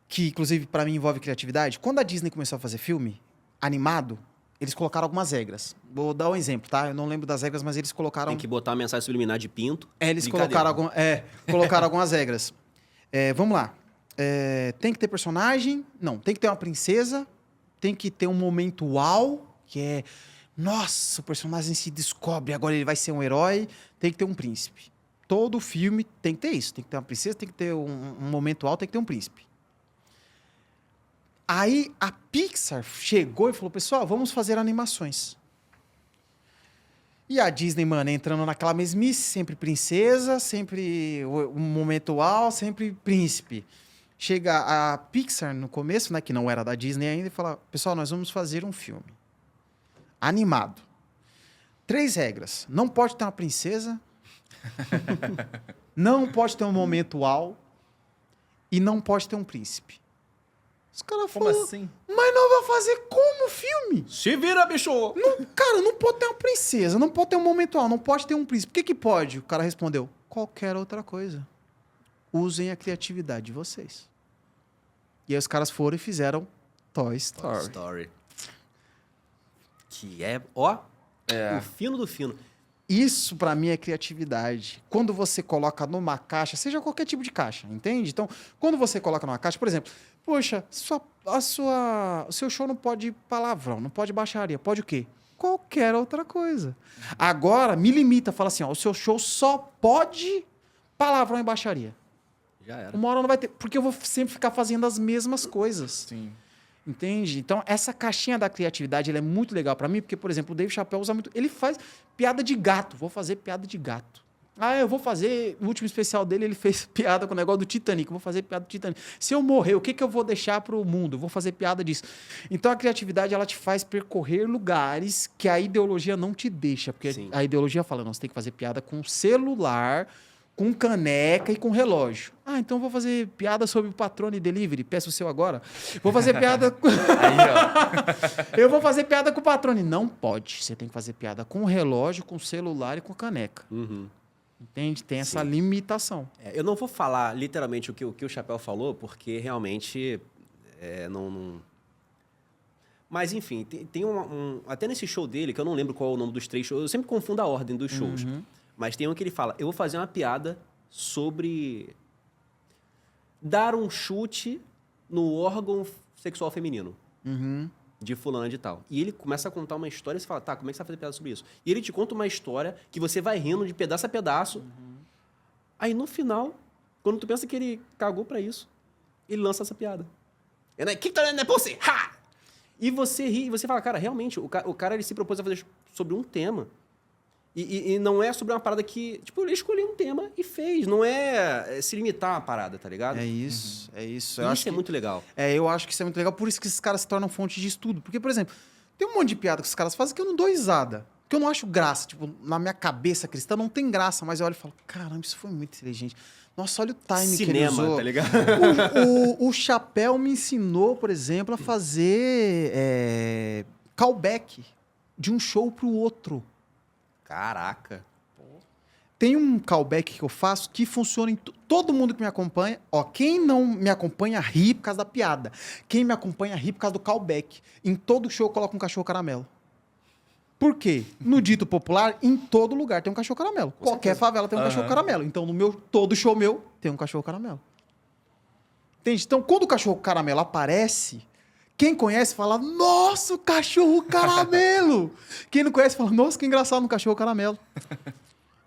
Que, inclusive, pra mim envolve criatividade. Quando a Disney começou a fazer filme animado, eles colocaram algumas regras. Vou dar um exemplo, tá? Eu não lembro das regras, mas eles colocaram... Tem que botar uma mensagem subliminar de pinto. Eles Brincadeira. colocaram algumas regras. Vamos lá. Tem que ter personagem? Não. Tem que ter uma princesa? Tem que ter um momento uau, que é... Nossa, o personagem se descobre, agora ele vai ser um herói. Tem que ter um príncipe. Todo filme tem que ter isso. Tem que ter uma princesa, tem que ter um momento uau, tem que ter um príncipe. Aí a Pixar chegou e falou, pessoal, vamos fazer animações. E a Disney, mano, entrando naquela mesmice, sempre princesa, sempre um momento uau, sempre príncipe. Chega a Pixar no começo, né, que não era da Disney ainda, e fala, pessoal, nós vamos fazer um filme animado. 3 regras. Não pode ter uma princesa, não pode ter um momento uau e não pode ter um príncipe. Os caras Como falaram, assim? mas não vai fazer como filme? Se vira, bicho! Cara, não pode ter uma princesa, não pode ter um momento uau, não pode ter um príncipe. O que pode? O cara respondeu, qualquer outra coisa. Usem a criatividade de vocês. E aí os caras foram e fizeram Toy Story. Toy Story. Que é, ó, o fino do fino. Isso, pra mim, é criatividade. Quando você coloca numa caixa, seja qualquer tipo de caixa, entende? Então, quando você coloca numa caixa, por exemplo, poxa, o seu show não pode palavrão, não pode baixaria, pode o quê? Qualquer outra coisa. Agora, me limita, fala assim, ó, o seu show só pode palavrão e baixaria. Já era. Uma hora não vai ter, porque eu vou sempre ficar fazendo as mesmas coisas. Sim. Entende? Então, essa caixinha da criatividade, ela é muito legal pra mim, porque, por exemplo, o Dave Chappelle usa muito... Ele faz piada de gato. Vou fazer piada de gato. Ah, eu vou fazer... No último especial dele, ele fez piada com o negócio do Titanic. Eu vou fazer piada do Titanic. Se eu morrer, o que eu vou deixar pro mundo? Eu vou fazer piada disso. Então, a criatividade, ela te faz percorrer lugares que a ideologia não te deixa. Porque Sim. a ideologia fala, não, você tem que fazer piada com celular, com caneca e com relógio. Ah, então eu vou fazer piada sobre o Patrone Delivery. Peço o seu agora. Vou fazer piada... Aí, ó. Eu vou fazer piada com o Patrone. Não pode. Você tem que fazer piada com relógio, com celular e com caneca. Uhum. Entende? Tem essa Sim. limitação. Eu não vou falar literalmente o que o Chapéu falou, porque realmente não... Mas, enfim, tem até nesse show dele, que eu não lembro qual é o nome dos 3 shows, eu sempre confundo a ordem dos shows. Mas tem um que ele fala, eu vou fazer uma piada sobre dar um chute no órgão sexual feminino de fulana de tal. E ele começa a contar uma história e você fala, tá, como é que você vai fazer piada sobre isso? E ele te conta uma história que você vai rindo de pedaço a pedaço. Aí, no final, quando tu pensa que ele cagou pra isso, ele lança essa piada. Que tá na pussy? Ha! E você ri, e você fala, cara, realmente, o cara ele se propôs a fazer sobre um tema. E não é sobre uma parada que... Tipo, ele escolheu um tema e fez. Não é se limitar a uma parada, tá ligado? É isso, é isso. Isso é muito legal. Eu acho que isso é muito legal. Por isso que esses caras se tornam fonte de estudo. Porque, por exemplo, tem um monte de piada que os caras fazem que eu não dou risada. Que eu não acho graça. Tipo, na minha cabeça cristã não tem graça. Mas eu olho e falo, caramba, isso foi muito inteligente. Nossa, olha o time que ele usou. Cinema, tá ligado? O Chapéu me ensinou, por exemplo, a fazer callback de um show pro outro. Caraca. Tem um callback que eu faço que funciona em todo mundo que me acompanha. Ó, quem não me acompanha ri por causa da piada. Quem me acompanha ri por causa do callback. Em todo show eu coloco um cachorro caramelo. Por quê? No dito popular, em todo lugar tem um cachorro caramelo. Qualquer favela tem um cachorro caramelo. Então, todo show meu tem um cachorro caramelo. Entende? Então, quando o cachorro caramelo aparece, quem conhece fala, nossa, o cachorro caramelo! Quem não conhece fala, nossa, que engraçado, um cachorro caramelo.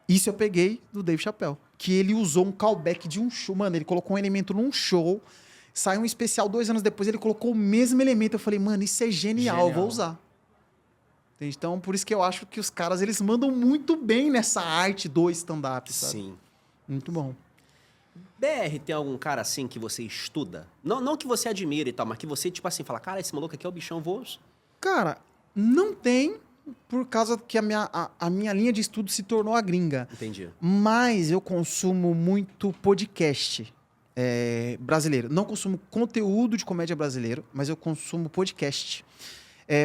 Isso eu peguei do Dave Chappelle. Que ele usou um callback de um show. Mano, ele colocou um elemento num show, saiu um especial 2 anos depois, ele colocou o mesmo elemento. Eu falei, mano, isso é genial. Eu vou usar. Entende? Então, por isso que eu acho que os caras, eles mandam muito bem nessa arte do stand-up, sabe? Sim. Muito bom. BR, tem algum cara assim que você estuda? Não que você admira e tal, mas que você, tipo assim, fala, cara, esse maluco aqui é o bichão, vou... Cara, não tem, por causa que a minha linha de estudo se tornou a gringa. Entendi. Mas eu consumo muito podcast brasileiro. Não consumo conteúdo de comédia brasileiro, mas eu consumo podcast.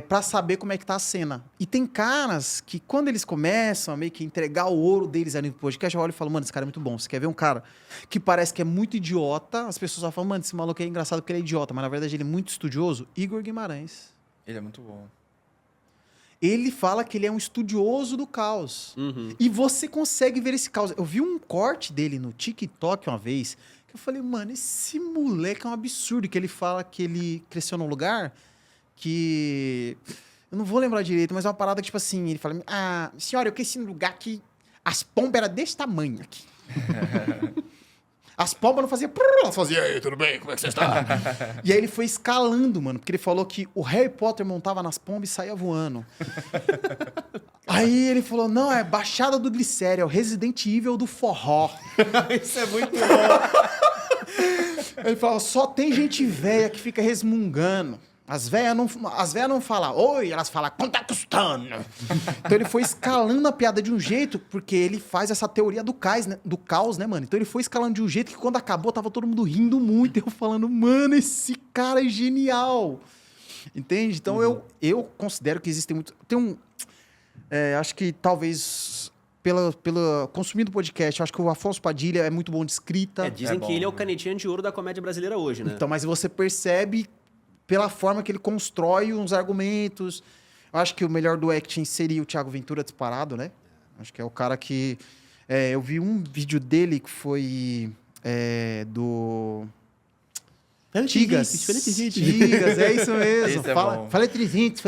pra saber como é que tá a cena. E tem caras que, quando eles começam a meio que entregar o ouro deles ali no podcast, eu olho e falo, mano, esse cara é muito bom. Você quer ver um cara que parece que é muito idiota? As pessoas só falam, mano, esse maluco é engraçado porque ele é idiota, mas na verdade ele é muito estudioso. Igor Guimarães. Ele é muito bom. Ele fala que ele é um estudioso do caos. Uhum. E você consegue ver esse caos. Eu vi um corte dele no TikTok uma vez, que eu falei, mano, esse moleque é um absurdo. Que ele fala que ele cresceu num lugar que... Eu não vou lembrar direito, mas é uma parada que, tipo assim, ele fala, senhora, eu cresci num lugar que as pombas eram desse tamanho aqui. As pombas não faziam... Elas faziam, e aí, tudo bem? Como é que você está? E aí ele foi escalando, mano, porque ele falou que o Harry Potter montava nas pombas e saía voando. Aí ele falou, não, é Baixada do Glicério, é o Resident Evil do forró. Isso é muito bom. Ele falou, só tem gente velha que fica resmungando. As velhas não falam, oi, elas falam, quanto tá custando? Então ele foi escalando a piada de um jeito, porque ele faz essa teoria do caos, né, mano? Então ele foi escalando de um jeito que quando acabou, tava todo mundo rindo muito. Eu falando, mano, esse cara é genial. Entende? Então eu considero que existem muito... acho que talvez... Pela consumindo podcast, eu acho que o Afonso Padilha é muito bom de escrita. Dizem bom, que ele é o né? canetinha de ouro da comédia brasileira hoje, né? Então, mas você percebe pela forma que ele constrói uns argumentos. Eu acho que o melhor do acting seria o Thiago Ventura disparado, né? Acho que é o cara que... eu vi um vídeo dele que foi do... Tigas, é isso mesmo. Esse é bom. Falei 300.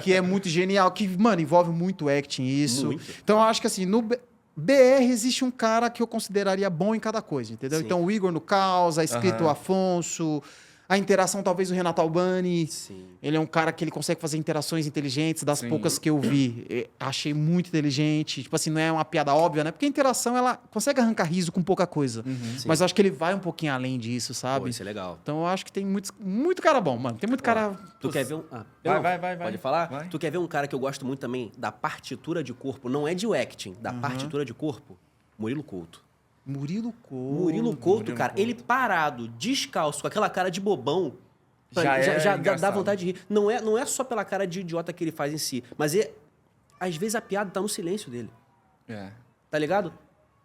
Que é muito genial, que, mano, envolve muito acting isso. Muito. Então, eu acho que assim, no BR existe um cara que eu consideraria bom em cada coisa, entendeu? Sim. Então, o Igor no Caos, a escrita o Afonso, a interação talvez o Renato Albani. Sim. Ele é um cara que ele consegue fazer interações inteligentes, das Sim. poucas que eu vi. Achei muito inteligente. Tipo assim, não é uma piada óbvia, né? Porque a interação, ela consegue arrancar riso com pouca coisa. Sim. Mas eu acho que ele vai um pouquinho além disso, sabe? Pô, isso é legal. Então eu acho que tem muito cara bom, mano. Tem muito cara... Tu quer ver um... Vai. Pode falar? Vai. Tu quer ver um cara que eu gosto muito também da partitura de corpo, não é de acting, da partitura de corpo? Murilo Couto. Murilo Murilo Couto, cara, ele parado, descalço, com aquela cara de bobão, Já dá engraçado. vontade de rir. Não é só pela cara de idiota que ele faz em si, mas às vezes a piada tá no silêncio dele, É. tá ligado?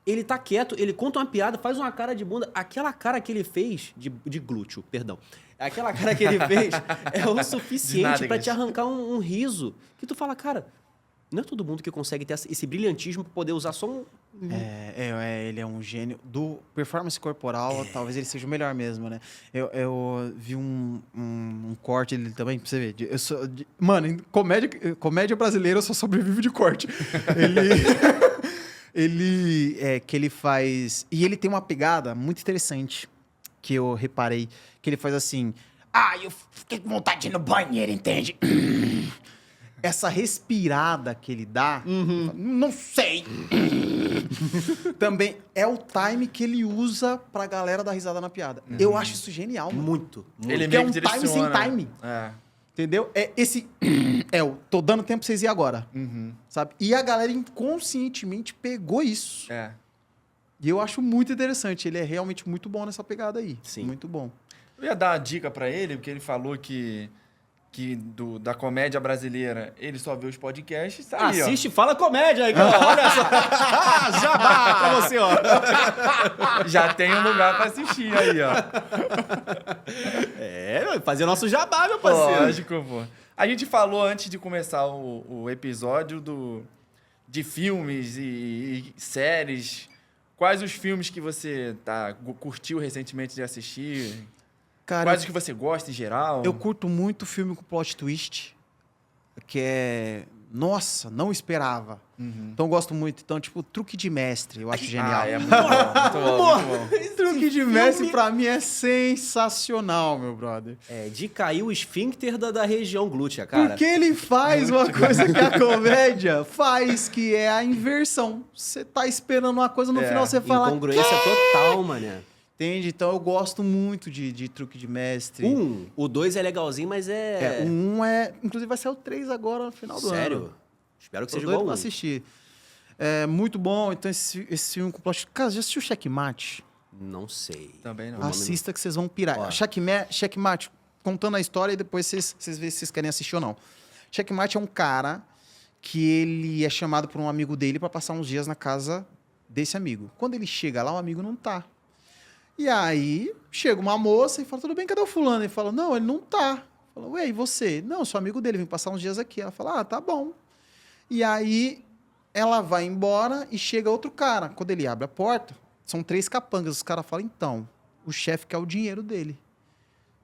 Ele tá quieto, ele conta uma piada, faz uma cara de bunda. Aquela cara que ele fez, de glúteo, perdão. Aquela cara que ele fez é o suficiente pra te arrancar um riso. Que tu fala, cara, não é todo mundo que consegue ter esse brilhantismo pra poder usar só um... ele é um gênio do performance corporal, talvez ele seja o melhor mesmo, né? Eu vi um corte dele também, pra você ver. Mano, em comédia brasileira eu só sobrevivo de corte. Ele faz... E ele tem uma pegada muito interessante que eu reparei, que ele faz assim... eu fiquei com vontade de ir no banheiro, entende? Essa respirada que ele dá... Não sei. Também é o time que ele usa pra galera dar risada na piada. Eu acho isso genial, mano. Muito. Ele Porque é meio um que time sem direciona. time. É. Entendeu? Tô dando tempo pra vocês ir agora. Sabe? E a galera inconscientemente pegou isso. É. E eu acho muito interessante. Ele é realmente muito bom nessa pegada aí. Sim. Muito bom. Eu ia dar uma dica pra ele, porque ele falou que da comédia brasileira, ele só vê os podcasts. Tá aí, Assiste e fala comédia aí, cara. Olha só. Jabá pra você, ó. ó. Já tem um lugar pra assistir aí, ó. Fazer nosso jabá, meu parceiro. Lógico, pô. A gente falou antes de começar o episódio de filmes e séries. Quais os filmes que você curtiu recentemente de assistir? Cara, Quais os que você gosta em geral? eu curto muito filme com plot twist. Que é... Nossa, não esperava. Então eu gosto muito. Então, tipo, Truque de Mestre, eu acho genial. É muito bom, muito bom, muito bom. Truque de Mestre, pra mim, é sensacional, meu brother. De cair o esfíncter da região glútea, cara. Porque ele faz uma coisa que a comédia faz, que é a inversão. Você tá esperando uma coisa, no final você fala... Incongruência total, mané. Entende? Então eu gosto muito de Truque de Mestre. O 2 é legalzinho, mas O 1 inclusive vai sair o 3 agora no final do ano. Sério? Espero que Tô seja doido igual pra um. assistir. É muito bom. Então esse filme com plot... Cara, já assistiu Checkmate? Não sei. Também não. O nome Assista que vocês vão pirar. Ó. Checkmate, contando a história e depois vocês veem se vocês querem assistir ou não. Checkmate é um cara que ele é chamado por um amigo dele para passar uns dias na casa desse amigo. Quando ele chega lá, o amigo não tá. E aí, chega uma moça e fala, tudo bem, cadê o fulano? Ele fala, não, ele não tá. Fala, ué, e você? Não, eu sou amigo dele, vim passar uns dias aqui. Ela fala, ah, tá bom. E aí, ela vai embora e chega outro cara. Quando ele abre a porta, são 3 capangas. Os caras falam, então, o chefe quer o dinheiro dele.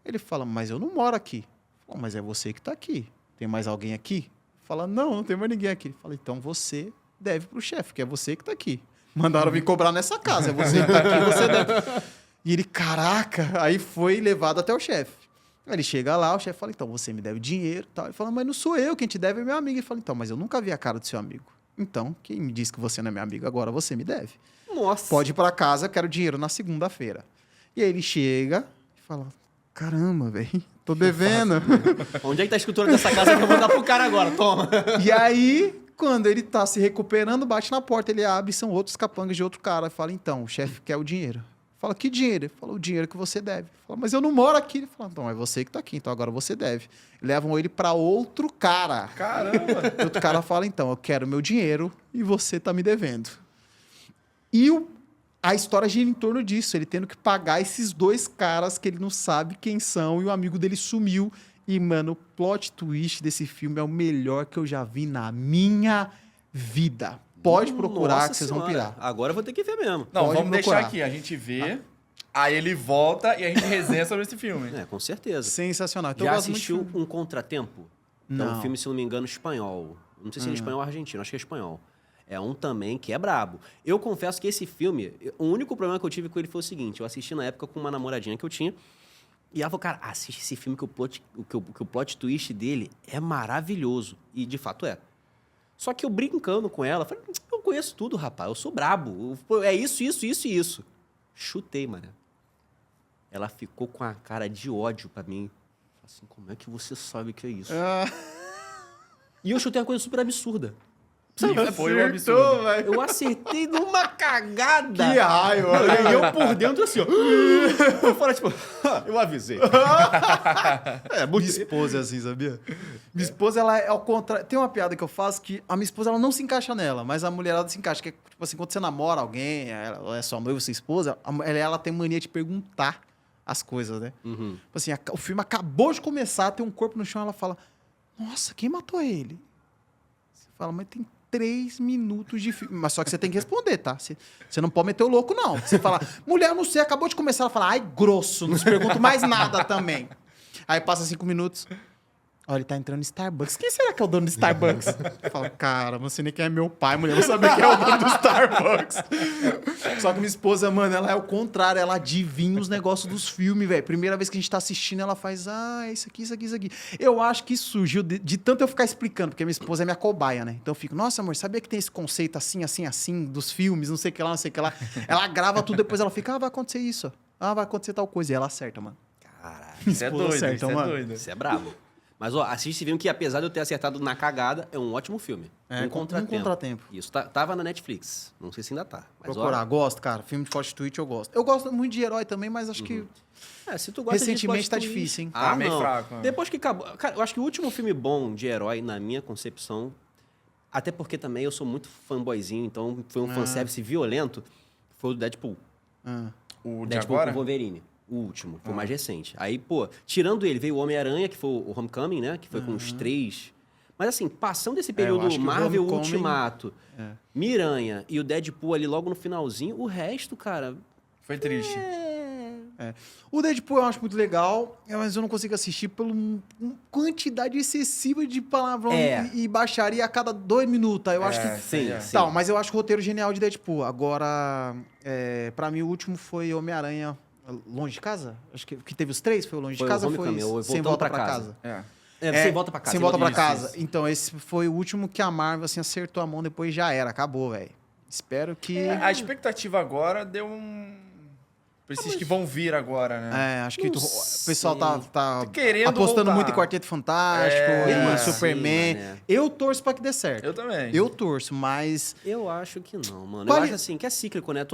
Ele fala, mas eu não moro aqui. Fala, mas é você que tá aqui. Tem mais alguém aqui? Fala, não tem mais ninguém aqui. Fala, então você deve pro chefe, que é você que tá aqui. Mandaram me cobrar nessa casa, é você que tá aqui, você deve. E ele, caraca, aí foi levado até o chefe. Aí ele chega lá, o chefe fala, então você me deve dinheiro e tal. Ele fala, mas não sou eu, quem te deve é meu amigo. Ele fala, então, mas eu nunca vi a cara do seu amigo. Então, quem me disse que você não é meu amigo, agora você me deve. Nossa. Pode ir pra casa, eu quero dinheiro na segunda-feira. E aí ele chega e fala, caramba, velho, tô devendo. Onde é que tá a escritura dessa casa que eu vou dar pro cara agora? Toma. E aí, quando ele tá se recuperando, bate na porta, ele abre, são outros capangas de outro cara. Fala, então, o chefe quer o dinheiro. Fala, que dinheiro? Ele fala, o dinheiro que você deve. Fala, mas eu não moro aqui. Ele fala, então, é você que tá aqui, então agora você deve. Levam ele pra outro cara. Caramba! E outro cara fala, então, eu quero meu dinheiro e você tá me devendo. E a história gira em torno disso, ele tendo que pagar esses 2 caras que ele não sabe quem são e o amigo dele sumiu. E, mano, o plot twist desse filme é o melhor que eu já vi na minha vida. Pode procurar Nossa que vocês vão Senhora. pirar. Agora eu vou ter que ver mesmo. Não, Pode vamos deixar procurar. aqui. A gente vê, aí ele volta e a gente resenha sobre esse filme. É, com certeza. Sensacional. Então, Já eu gosto muito de assistiu filme. Um Contratempo? É Não. um filme, se não me engano, espanhol. Não sei se é espanhol ou argentino, acho que é espanhol. É um também que é brabo. Eu confesso que esse filme, o único problema que eu tive com ele foi o seguinte, eu assisti na época com uma namoradinha que eu tinha, e ela falou, cara, assiste esse filme que o plot twist dele é maravilhoso. E, de fato, é. Só que eu brincando com ela, falei, eu conheço tudo, rapaz, eu sou brabo. É isso, isso, isso e isso. Chutei, mano. Ela ficou com a cara de ódio pra mim. Assim, como é que você sabe que é isso? E eu chutei uma coisa super absurda. E foi um absurdo. velho. Eu acertei numa cagada. Que raiva. E eu por dentro assim, ó. Eu falo, tipo, eu avisei. Minha esposa é assim, sabia? Minha esposa, ela é ao contrário. Tem uma piada que eu faço que a minha esposa, ela não se encaixa nela, mas a mulherada se encaixa. Que é, tipo assim, quando você namora alguém, ela é sua noiva, sua esposa, ela tem mania de perguntar as coisas, né? Uhum. Tipo assim, o filme acabou de começar, tem um corpo no chão, ela fala, nossa, quem matou ele? Você fala, mas tem 3 minutos de filme. Mas só que você tem que responder, tá? Você não pode meter o louco, não. Você fala, mulher, não sei, acabou de começar. Ela fala, ai, grosso, não se pergunto mais nada também. Aí passa 5 minutos. Olha, ele tá entrando no Starbucks. Quem será que é o dono do Starbucks? Fala, cara, não sei nem quem é meu pai, mulher, não sabe quem é o dono do Starbucks. Só que minha esposa, mano, ela é o contrário, ela adivinha os negócios dos filmes, velho. Primeira vez que a gente tá assistindo, ela faz, é isso aqui, isso aqui, isso aqui. Eu acho que isso surgiu de tanto eu ficar explicando, porque minha esposa é minha cobaia, né? Então eu fico, nossa, amor, sabia que tem esse conceito assim, assim, assim, dos filmes, não sei o que lá, não sei o que lá. Ela grava tudo, depois ela fica, vai acontecer isso, ó. Vai acontecer tal coisa. E ela acerta, mano. Caralho, Isso é Esposa doido, certa, isso é mano. doido. isso é brabo. Mas, ó, assiste esse filme que, apesar de eu ter acertado na cagada, é um ótimo filme. Um Contratempo. Isso, tava na Netflix. Não sei se ainda tá. Mas, Procurar, gosto, cara. Filme de plot twist eu gosto. Eu gosto muito de herói também, mas acho que se tu gosta recentemente de tá plot twist- difícil, hein? Ah, Tá meio não. fraco, né? Depois que acabou... Cara, eu acho que o último filme bom de herói, na minha concepção, até porque também eu sou muito fanboyzinho, então foi um fanservice violento, foi o Deadpool. O de Deadpool agora? com Wolverine. O último, foi o mais recente. Aí, pô, tirando ele, veio o Homem-Aranha, que foi o Homecoming, né? Que foi com os 3. Mas assim, passando desse eu período acho que o Marvel Homecoming- Ultimato, Miranha e o Deadpool ali logo no finalzinho, o resto, cara... Foi triste. O Deadpool eu acho muito legal, mas eu não consigo assistir pela quantidade excessiva de palavrão e baixaria a cada 2 minutos. Eu acho que... Sim, é. sim. Tá, mas eu acho o roteiro genial de Deadpool. Agora, pra mim, o último foi Homem-Aranha Longe de Casa? Acho que teve os 3, foi o Longe Foi de o Casa, Homecoming, foi o Sem Voltando Volta pra pra Casa. Casa. Sem volta pra casa. Sem Volta pra Isso, Casa. isso. Então, esse foi o último que a Marvel, assim, acertou a mão, depois já era, acabou, velho. Espero que... A expectativa agora deu um... Pra esses que vão vir agora, né? Acho que Não o pessoal tá Querendo apostando voltar. muito em Quarteto Fantástico, É, em sim, Superman. mané. Eu torço pra que dê certo. Eu também. Eu torço, mas... Eu acho que não, mano. Qual Eu é- acho assim, que é cíclico, né?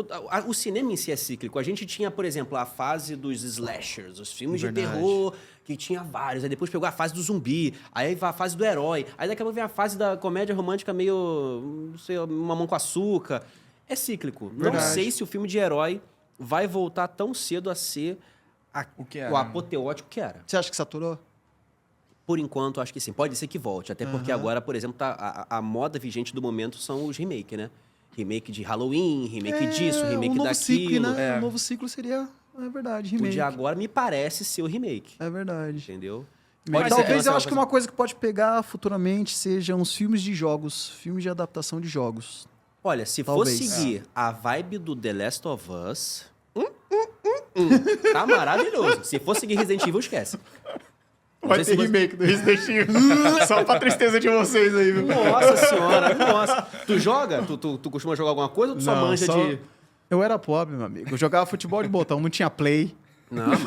O cinema em si é cíclico. A gente tinha, por exemplo, a fase dos slashers, os filmes Verdade. de terror, que tinha vários. Aí depois pegou a fase do zumbi, aí vai a fase do herói. Aí daqui a pouco vem a fase da comédia romântica meio, não sei, Mamão com Açúcar. É cíclico. Não Verdade. sei se o filme de herói vai voltar tão cedo a ser O que era, o né? apoteótico que era. Você acha que saturou? Por enquanto, acho que sim. Pode ser que volte. Até porque agora, por exemplo, a moda vigente do momento são os remakes, né? Remake de Halloween, remake disso, remake um novo daquilo. ciclo, né? É. Um novo ciclo seria... É verdade, O remake. de agora me parece ser o remake. É verdade. Entendeu? Mas Pode talvez ser, eu acho que uma coisa que pode pegar futuramente sejam os filmes de jogos. Filmes de adaptação de jogos. Olha, se Talvez. for seguir a vibe do The Last of Us... tá maravilhoso. Se for seguir Resident Evil, esquece. Não sei se você- remake do Resident Evil. Só pra tristeza de vocês aí, viu? Nossa senhora, nossa. Tu joga? Tu costuma jogar alguma coisa ou tu só manja de... Eu era pobre, meu amigo. Eu jogava futebol de botão, não tinha play. Não, mas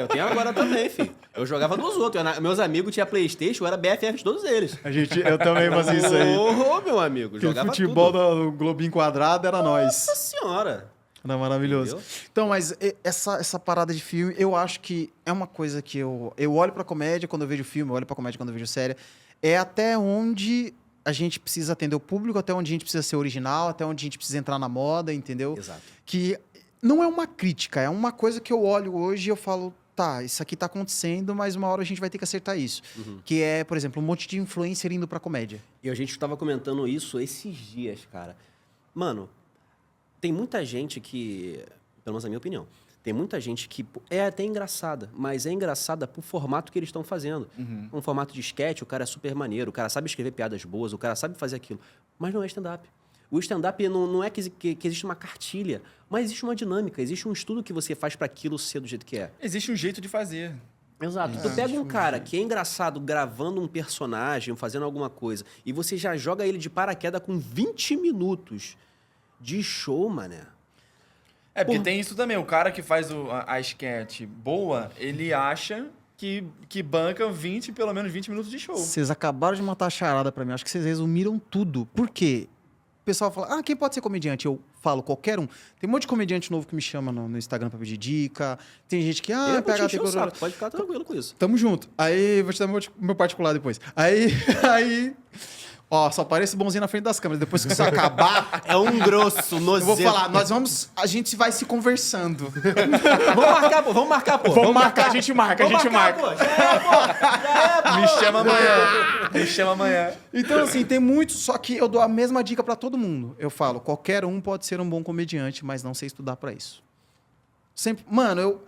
eu tenho agora também, filho. Eu jogava dos outros. Meus amigos tinham Playstation, eu era BFF de todos eles. Eu também fazia isso aí. Ô, meu amigo, Aquele jogava futebol tudo. do Globinho Quadrado era nós. Nossa senhora. Era maravilhoso. Entendeu? Então, mas essa parada de filme, eu acho que é uma coisa que eu olho pra comédia quando eu vejo filme, eu olho pra comédia quando eu vejo série. É até onde a gente precisa atender o público, até onde a gente precisa ser original, até onde a gente precisa entrar na moda, entendeu? Exato. Que não é uma crítica, é uma coisa que eu olho hoje e eu falo, tá, isso aqui tá acontecendo, mas uma hora a gente vai ter que acertar isso. Que é, por exemplo, um monte de influencer indo pra comédia. E a gente tava comentando isso esses dias, cara. Mano, tem muita gente que, pelo menos na minha opinião, tem muita gente que é até engraçada, mas é engraçada pro formato que eles estão fazendo. Um formato de sketch, o cara é super maneiro, o cara sabe escrever piadas boas, o cara sabe fazer aquilo. Mas não é stand-up. O stand-up não é que existe uma cartilha, mas existe uma dinâmica, existe um estudo que você faz para aquilo ser do jeito que é. Existe um jeito de fazer. Exato. Tu pega um cara que é engraçado gravando um personagem, fazendo alguma coisa, e você já joga ele de paraquedas com 20 minutos de show, mané. É, porque Porra. tem isso também. O cara que faz a sketch boa, ele acha que banca pelo menos 20 minutos de show. Vocês acabaram de matar a charada pra mim. Acho que vocês resumiram tudo. Por quê? O pessoal fala, quem pode ser comediante? Eu falo, qualquer um. Tem um monte de comediante novo que me chama no Instagram pra pedir dica. Tem gente que, Eu vou te PH encher tem o saco, pode ficar tranquilo com isso. Tamo junto. Aí, vou te dar meu particular depois. Aí... Ó, só parece bonzinho na frente das câmeras. Depois que isso acabar, É um grosso, eu nojento. vou falar, a gente vai se conversando. Vamos marcar, pô. Vamos marcar, a gente marca. Pô. Já é, pô. Já é, pô. Me chama amanhã. Me chama amanhã. Então, assim, tem muitos, só que eu dou a mesma dica pra todo mundo. Eu falo, qualquer um pode ser um bom comediante, mas não sei estudar pra isso. Sempre, mano,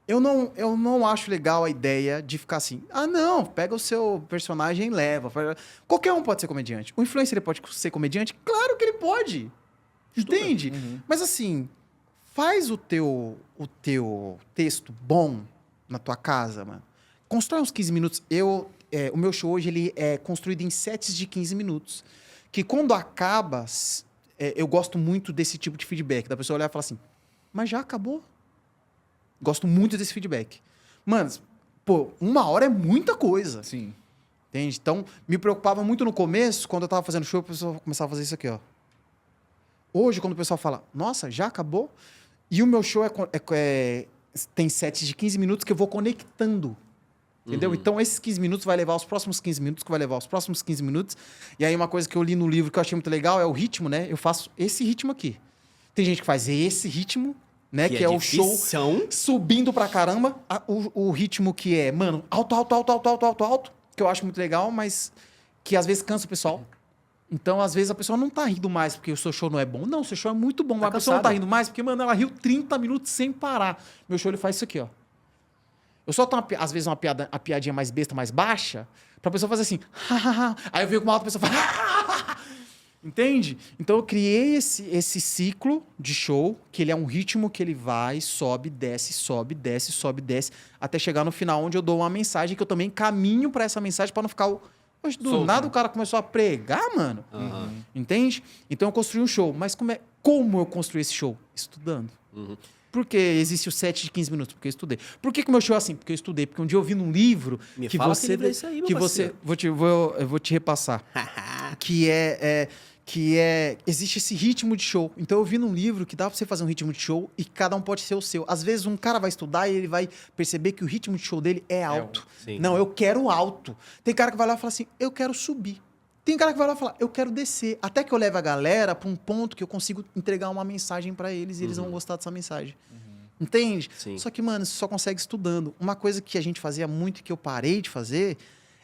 eu não acho legal a ideia de ficar assim, não, pega o seu personagem e leva. Qualquer um pode ser comediante. O influencer ele pode ser comediante? Claro que ele pode. Entende? Mas assim, faz o teu texto bom na tua casa, mano. Constrói uns 15 minutos. O meu show hoje ele é construído em sets de 15 minutos. Que quando acaba, eu gosto muito desse tipo de feedback. Da pessoa olhar e falar assim, mas já acabou? Gosto muito desse feedback. Mano, pô, 1 hora é muita coisa. Sim. Entende? Então, me preocupava muito no começo, quando eu tava fazendo show, o pessoal começava a fazer isso aqui, ó. Hoje, quando o pessoal fala, nossa, já acabou? E o meu show tem sets de 15 minutos que eu vou conectando. Entendeu? Então, esses 15 minutos vai levar aos próximos 15 minutos, que vai levar aos próximos 15 minutos. E aí, uma coisa que eu li no livro que eu achei muito legal é o ritmo, né? Eu faço esse ritmo aqui. Tem gente que faz esse ritmo, né? Que é o show difícil. subindo pra caramba. O ritmo que é, mano, alto, alto, alto, alto, alto, alto, alto. Que eu acho muito legal, mas que às vezes cansa o pessoal. Então, às vezes, a pessoa não tá rindo mais porque o seu show não é bom. Não, o seu show é muito bom. Mas a pessoa não tá cansada. rindo mais porque, mano, ela riu 30 minutos sem parar. Meu show, ele faz isso aqui, ó. Eu solto, às vezes, a piadinha mais besta, mais baixa, pra pessoa fazer assim. Aí eu venho com uma outra pessoa e fala. Entende? Então eu criei esse ciclo de show, que ele é um ritmo que ele vai, sobe, desce, sobe, desce, sobe, desce, até chegar no final onde eu dou uma mensagem que eu também caminho pra essa mensagem pra não ficar... Poxa, do Solto, nada né? o cara começou a pregar, mano. Aham. Entende? Então eu construí um show. Mas como eu construí esse show? Estudando. Uhum. Por que existe o 7 de 15 minutos? Porque eu estudei. Por que o meu show é assim? Porque eu estudei. Porque um dia eu vi num livro Me que fala você... que livro é esse aí, meu que você parceiro. eu vou te repassar. Existe esse ritmo de show. Então eu vi num livro que dá pra você fazer um ritmo de show e cada um pode ser o seu. Às vezes um cara vai estudar e ele vai perceber que o ritmo de show dele é alto. Sim. Não, eu quero alto. Tem cara que vai lá e fala assim, eu quero subir. Tem cara que vai lá e fala, eu quero descer. Até que eu leve a galera pra um ponto que eu consigo entregar uma mensagem pra eles e eles vão gostar dessa mensagem. Entende? Sim. Só que, mano, você só consegue estudando. Uma coisa que a gente fazia muito e que eu parei de fazer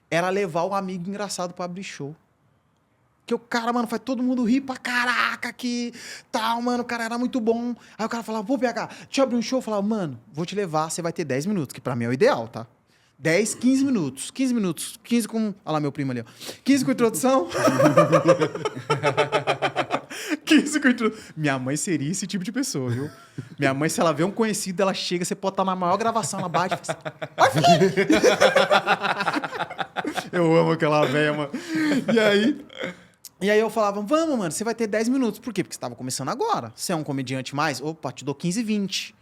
era levar o amigo engraçado pra abrir show. Que o cara, mano, faz todo mundo rir pra caraca que tal, mano, o cara era muito bom. Aí o cara falava, pô, PH, deixa eu abrir um show. Eu falava, mano, vou te levar, você vai ter 10 minutos, que pra mim é o ideal, tá? 10, 15 minutos. 15 minutos. 15 com... Olha lá meu primo ali, ó. 15 com introdução. 15 com introdução. Minha mãe seria esse tipo de pessoa, viu? Minha mãe, se ela vê um conhecido, ela chega, você pode estar na maior gravação, ela bate e fala assim, vai, Felipe! Eu amo aquela velha, mano. E aí eu falava, vamos, mano, você vai ter 10 minutos. Por quê? Porque você estava começando agora. Você é um comediante mais? Opa, te dou 15, 20.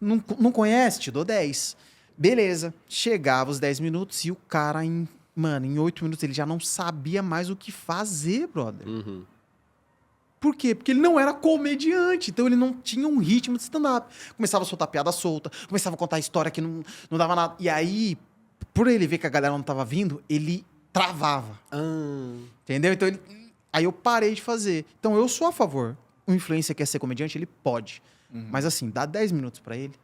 Não conhece? Te dou 10. Beleza. Chegava os 10 minutos e o cara, em 8 minutos, ele já não sabia mais o que fazer, brother. Por quê? Porque ele não era comediante, então ele não tinha um ritmo de stand-up. Começava a soltar piada solta, começava a contar história que não dava nada. E aí, por ele ver que a galera não tava vindo, ele travava. Entendeu? Então aí eu parei de fazer. Então eu sou a favor. O influencer quer ser comediante, ele pode. Mas assim, dá 10 minutos pra ele.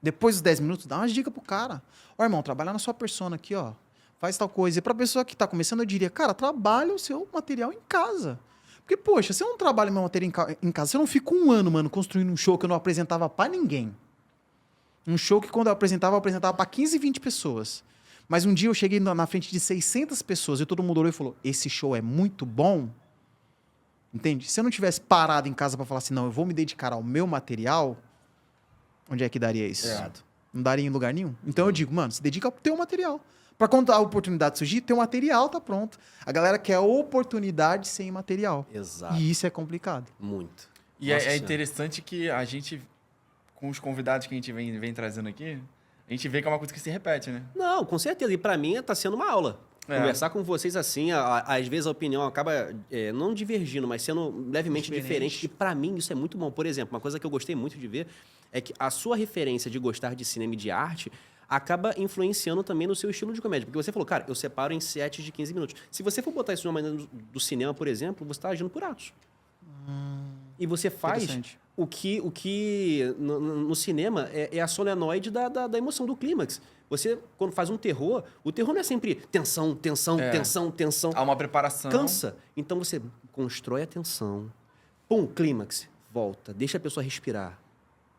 Depois dos 10 minutos, dá umas dicas pro cara. Ó, irmão, trabalha na sua persona aqui, ó. Faz tal coisa. E pra pessoa que tá começando, eu diria, cara, trabalha o seu material em casa. Porque, poxa, se eu não trabalho meu material em casa, se eu não fico um ano, mano, construindo um show que eu não apresentava pra ninguém. Um show que quando eu apresentava pra 15, 20 pessoas. Mas um dia eu cheguei na frente de 600 pessoas e todo mundo olhou e falou, esse show é muito bom. Entende? Se eu não tivesse parado em casa pra falar assim, não, eu vou me dedicar ao meu material, onde é que daria isso? Não daria em lugar nenhum. Então eu digo, mano, se dedica ao teu material. Pra quando a oportunidade surgir, teu material tá pronto. A galera quer oportunidade sem material. Exato. E isso é complicado. Muito. E Nossa é Senhora. interessante que a gente, com os convidados que a gente vem trazendo aqui, a gente vê que é uma coisa que se repete, né? Não, com certeza. E pra mim tá sendo uma aula. Conversar com vocês assim, às vezes a opinião acaba não divergindo, mas sendo levemente diferente. E pra mim isso é muito bom. Por exemplo, uma coisa que eu gostei muito de ver é que a sua referência de gostar de cinema e de arte acaba influenciando também no seu estilo de comédia. Porque você falou, cara, eu separo em sets de 15 minutos. Se você for botar isso de uma maneira do cinema, por exemplo, você está agindo por atos. E você faz o que no cinema é a solenoide da emoção, do clímax. Você, quando faz um terror, o terror não é sempre tensão, tensão, tensão, tensão. Há uma preparação. Cansa. Então você constrói a tensão. Pum, clímax. Volta. Deixa a pessoa respirar.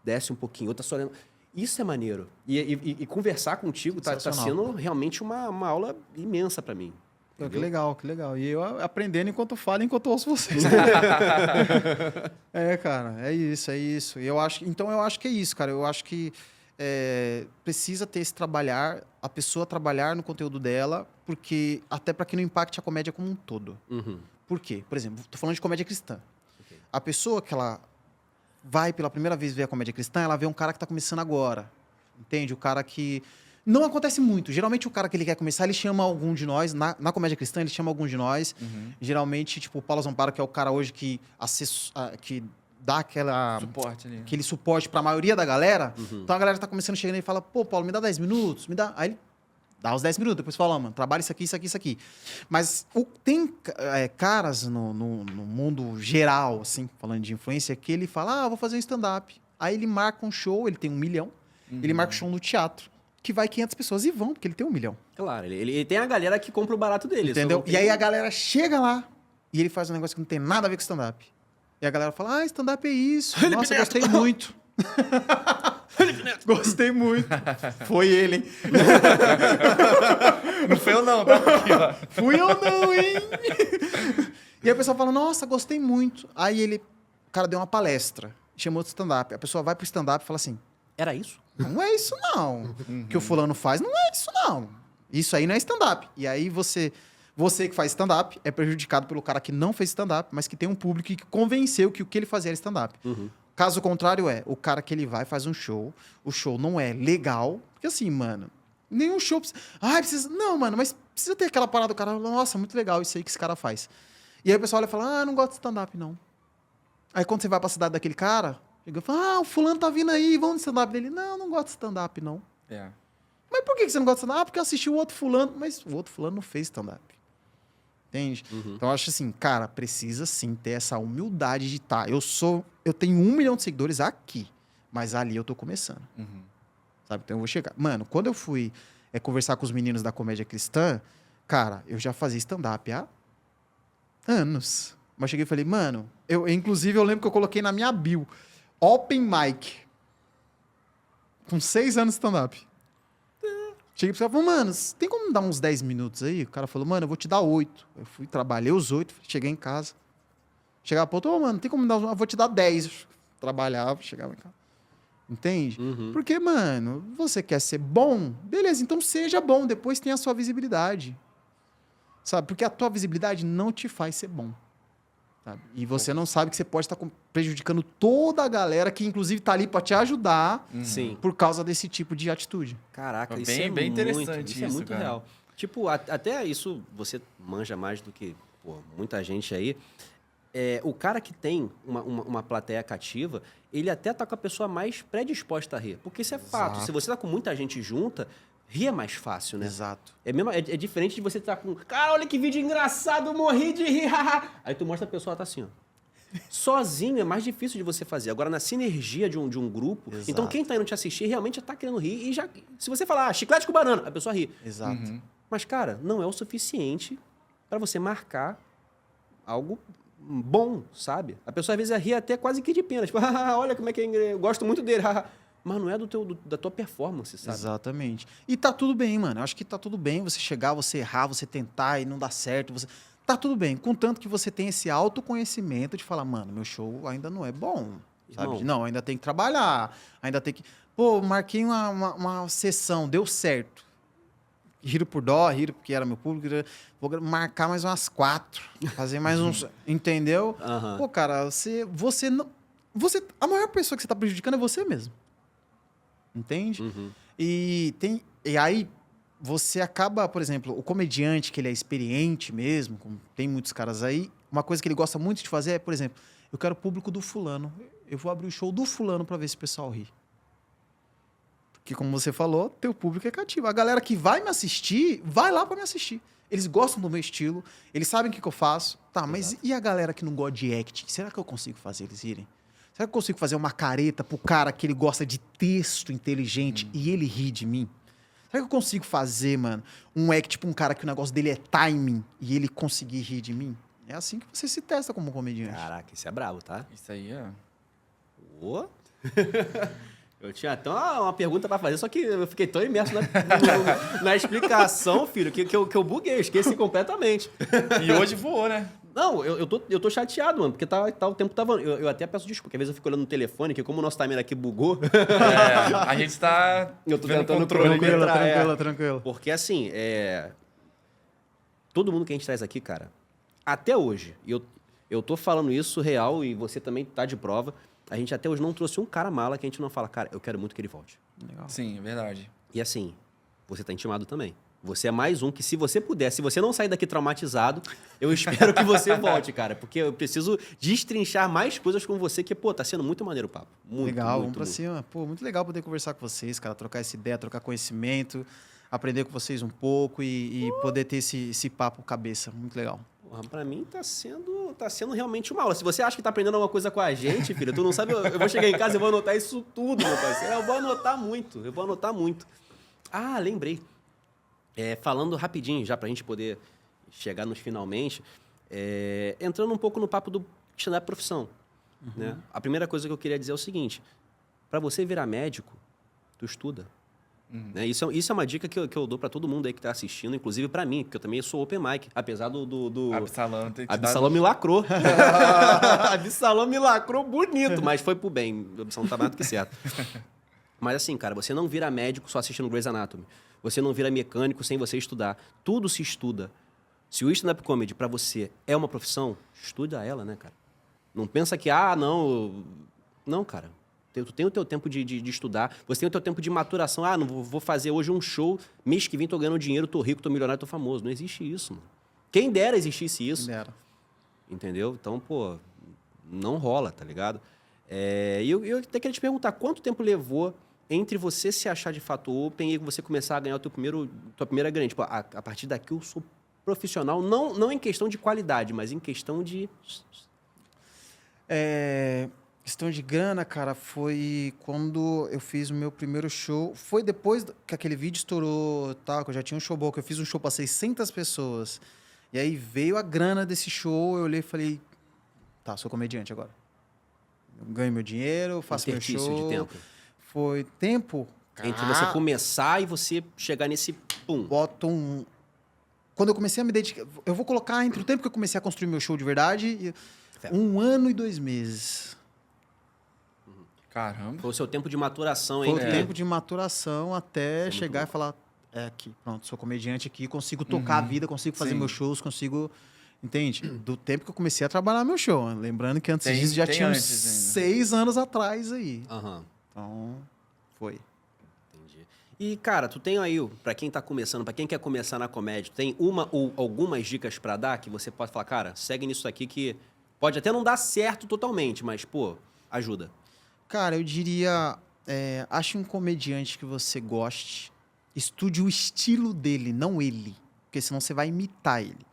Desce um pouquinho. Outra solenoide. Isso é maneiro. E conversar contigo tá sendo realmente uma aula imensa pra mim. Pô, que legal, que legal. E eu aprendendo enquanto falo, enquanto ouço vocês. Cara, é isso. Então eu acho que é isso, cara. Eu acho que precisa ter esse trabalhar, a pessoa trabalhar no conteúdo dela, porque até para que não impacte a comédia como um todo. Por quê? Por exemplo, tô falando de comédia cristã. A pessoa que ela vai pela primeira vez ver a comédia cristã, ela vê um cara que está começando agora. Entende? O cara que... Não acontece muito. Geralmente, o cara que ele quer começar, ele chama algum de nós. Na comédia cristã, ele chama algum de nós. Geralmente, tipo, o Paulo Zamparo, que é o cara hoje que dá aquele suporte para a maioria da galera. Então, a galera tá começando, chegando e fala, pô, Paulo, me dá 10 minutos, me dá... Aí ele dá os 10 minutos, depois fala, mano, trabalha isso aqui, isso aqui, isso aqui. Mas tem caras no mundo geral, assim, falando de influência, que ele fala, vou fazer um stand-up. Aí ele marca um show, ele tem 1 milhão, ele marca um show no teatro, que vai 500 pessoas e vão, porque ele tem 1 milhão. Claro, ele tem a galera que compra o barato dele. Entendeu? E aí a galera chega lá e ele faz um negócio que não tem nada a ver com stand-up. E a galera fala, stand-up é isso. Nossa, gostei muito. Gostei muito. Foi ele, hein? Não foi eu não, tá? Aqui, ó. Fui eu não, hein? E aí a pessoa fala, nossa, gostei muito. Aí o cara deu uma palestra, chamou de stand-up. A pessoa vai pro stand-up e fala assim, era isso? Não é isso não. O que o fulano faz não é isso não. Isso aí não é stand-up. E aí você que faz stand-up é prejudicado pelo cara que não fez stand-up, mas que tem um público que convenceu que o que ele fazia era stand-up. Caso contrário o cara que ele vai, faz um show, o show não é legal, porque assim, mano, nenhum show precisa... precisa... Não, mano, mas precisa ter aquela parada do cara, nossa, muito legal isso aí que esse cara faz. E aí o pessoal olha e fala, não gosto de stand-up, não. Aí quando você vai pra cidade daquele cara, chega e fala, o fulano tá vindo aí, vamos no stand-up dele. Não gosto de stand-up, não. Mas por que você não gosta de stand-up? Porque eu assisti o outro fulano, mas o outro fulano não fez stand-up. Entende? Então eu acho assim, cara, precisa sim ter essa humildade de estar. Eu tenho 1 milhão de seguidores aqui, mas ali eu tô começando. Sabe? Então eu vou chegar. Mano, quando eu fui conversar com os meninos da comédia cristã, cara, eu já fazia stand-up há anos. Mas eu cheguei e falei, mano, inclusive eu lembro que eu coloquei na minha bio, open mic. Com 6 anos de stand-up. Cheguei pro cara e falei, mano, tem como me dar uns 10 minutos aí? O cara falou, mano, eu vou te dar 8. Eu fui, trabalhei os 8, cheguei em casa. Chegava pro outro, mano, tem como me dar eu vou te dar 10. Trabalhava, chegava em casa. Entende? Porque, mano, você quer ser bom? Beleza, então seja bom, depois tem a sua visibilidade. Sabe? Porque a tua visibilidade não te faz ser bom. Sabe? E você não sabe que você pode estar prejudicando toda a galera que, inclusive, tá ali para te ajudar por causa desse tipo de atitude. Caraca, Bem- isso é bem muito, interessante isso é isso, muito cara. real. Tipo, até isso você manja mais do que muita gente aí. O cara que tem uma plateia cativa, ele até tá com a pessoa mais predisposta a rir. Porque isso é fato. Exato. Se você tá com muita gente junta, rir é mais fácil, né? Exato. É diferente de você estar com... Cara, olha que vídeo engraçado, eu morri de rir. Aí tu mostra a pessoa, tá assim, ó. Sozinho é mais difícil de você fazer. Agora, na sinergia de um grupo... Exato. Então, quem tá indo te assistir realmente já tá querendo rir. E já... Se você falar, chiclete com banana, a pessoa ri. Exato. Mas, cara, não é o suficiente para você marcar algo bom, sabe? A pessoa, às vezes, ri até quase que de pena. Tipo, olha como é que eu gosto muito dele. Mas não é da tua performance, sabe? Exatamente. E tá tudo bem, mano. Eu acho que tá tudo bem você chegar, você errar, você tentar e não dar certo. Tá tudo bem. Contanto que você tem esse autoconhecimento de falar, mano, meu show ainda não é bom. Sabe? Não. Não, ainda tem que trabalhar. Ainda tem que... Pô, marquei uma sessão, deu certo. Riro por dó, riro porque era meu público. Vou marcar mais umas 4. Fazer mais uns... Entendeu? Pô, cara, você não... a maior pessoa que você tá prejudicando é você mesmo. Entende? E aí você acaba, por exemplo, o comediante que ele é experiente mesmo, como tem muitos caras aí, uma coisa que ele gosta muito de fazer é, por exemplo, eu quero o público do fulano, eu vou abrir o show do fulano para ver se o pessoal ri. Porque como você falou, teu público é cativo. A galera que vai me assistir, vai lá para me assistir. Eles gostam do meu estilo, eles sabem o que eu faço. Tá, mas e a galera que não gosta de acting? Será que eu consigo fazer eles irem? Será que eu consigo fazer uma careta pro cara que ele gosta de texto inteligente e ele ri de mim? Será que eu consigo fazer, mano, um act tipo um cara que o negócio dele é timing e ele conseguir rir de mim? É assim que você se testa como comediante. Caraca, isso é brabo, tá? Isso aí é... Ô. Eu tinha até uma pergunta pra fazer, só que eu fiquei tão imerso na explicação, filho, que eu buguei, eu esqueci completamente. E hoje voou, né? Não, eu tô chateado, mano, porque o tempo tava... Eu até peço desculpa, porque às vezes eu fico olhando no telefone, que como o nosso timer aqui bugou... A gente tá Eu tô vendo tentando controle. cronometrar. Tranquilo. Porque, assim, todo mundo que a gente traz aqui, cara, até hoje, e eu tô falando isso real e você também tá de prova, a gente até hoje não trouxe um cara mala que a gente não fala, cara, eu quero muito que ele volte. Legal. Sim, é verdade. E assim, você tá intimado também. Você é mais um que, se você puder, se você não sair daqui traumatizado, eu espero que você volte, cara. Porque eu preciso destrinchar mais coisas com você, que, pô, tá sendo muito maneiro o papo. Muito, legal, muito, vamos pra muito. cima. Pô, muito legal poder conversar com vocês, cara, trocar essa ideia, trocar conhecimento, aprender com vocês um pouco e poder ter esse papo cabeça. Muito legal. Porra, pra mim tá sendo realmente uma aula. Se você acha que tá aprendendo alguma coisa com a gente, filho, tu não sabe, eu vou chegar em casa e vou anotar isso tudo, meu parceiro. Eu vou anotar muito. Ah, lembrei. Falando rapidinho, já pra gente poder chegar nos finalmente, entrando um pouco no papo do stand-up profissão. Né? A primeira coisa que eu queria dizer é o seguinte, pra você virar médico, tu estuda. Né? Isso é uma dica que eu dou pra todo mundo aí que tá assistindo, inclusive pra mim, porque eu também sou open mic, apesar do Absalão tem que Absalão me lacrou. Absalão me lacrou bonito, mas foi pro bem. O Absalão tá mais do que certo. Mas assim, cara, você não vira médico só assistindo Grey's Anatomy. Você não vira mecânico sem você estudar. Tudo se estuda. Se o stand-up comedy pra você é uma profissão, estuda ela, né, cara? Não pensa que, não... Não, cara. Tu tem o teu tempo de estudar, você tem o teu tempo de maturação. Ah, não vou fazer hoje um show, mês que vem tô ganhando dinheiro, tô rico, tô milionário, tô famoso. Não existe isso, mano. Quem dera existisse isso. Quem dera. Entendeu? Então, pô, não rola, tá ligado? E eu até queria te perguntar, quanto tempo levou entre você se achar de fato open e você começar a ganhar tua primeira grana? Tipo, a partir daqui eu sou profissional, não em questão de qualidade, mas em questão de... Questão de grana, cara, foi quando eu fiz o meu primeiro show. Foi depois que aquele vídeo estourou, tal, que eu já tinha um show bom, que eu fiz um show para 600 pessoas. E aí veio a grana desse show, eu olhei e falei, tá, sou comediante agora. Eu ganho meu dinheiro, faço meu Interstício show. de tempo. Foi tempo... Entre você começar e você chegar nesse pum. Quando eu comecei a me dedicar... Eu vou colocar entre o tempo que eu comecei a construir meu show de verdade, 1 ano e 2 meses. Caramba. Foi o seu tempo de maturação, Foi hein? o tempo de maturação até muito chegar e falar, aqui, pronto, sou comediante aqui, consigo tocar a vida, consigo fazer Sim. meus shows, consigo... Entende? Do tempo que eu comecei a trabalhar meu show. Lembrando que antes disso já tem tinha uns antes ainda. 6 anos atrás aí. Aham. Então, foi. Entendi. E, cara, tu tem aí, pra quem tá começando, pra quem quer começar na comédia, tem uma ou algumas dicas pra dar que você pode falar, cara, segue nisso aqui que pode até não dar certo totalmente, mas, pô, ajuda. Cara, eu diria, ache um comediante que você goste, estude o estilo dele, não ele, porque senão você vai imitar ele.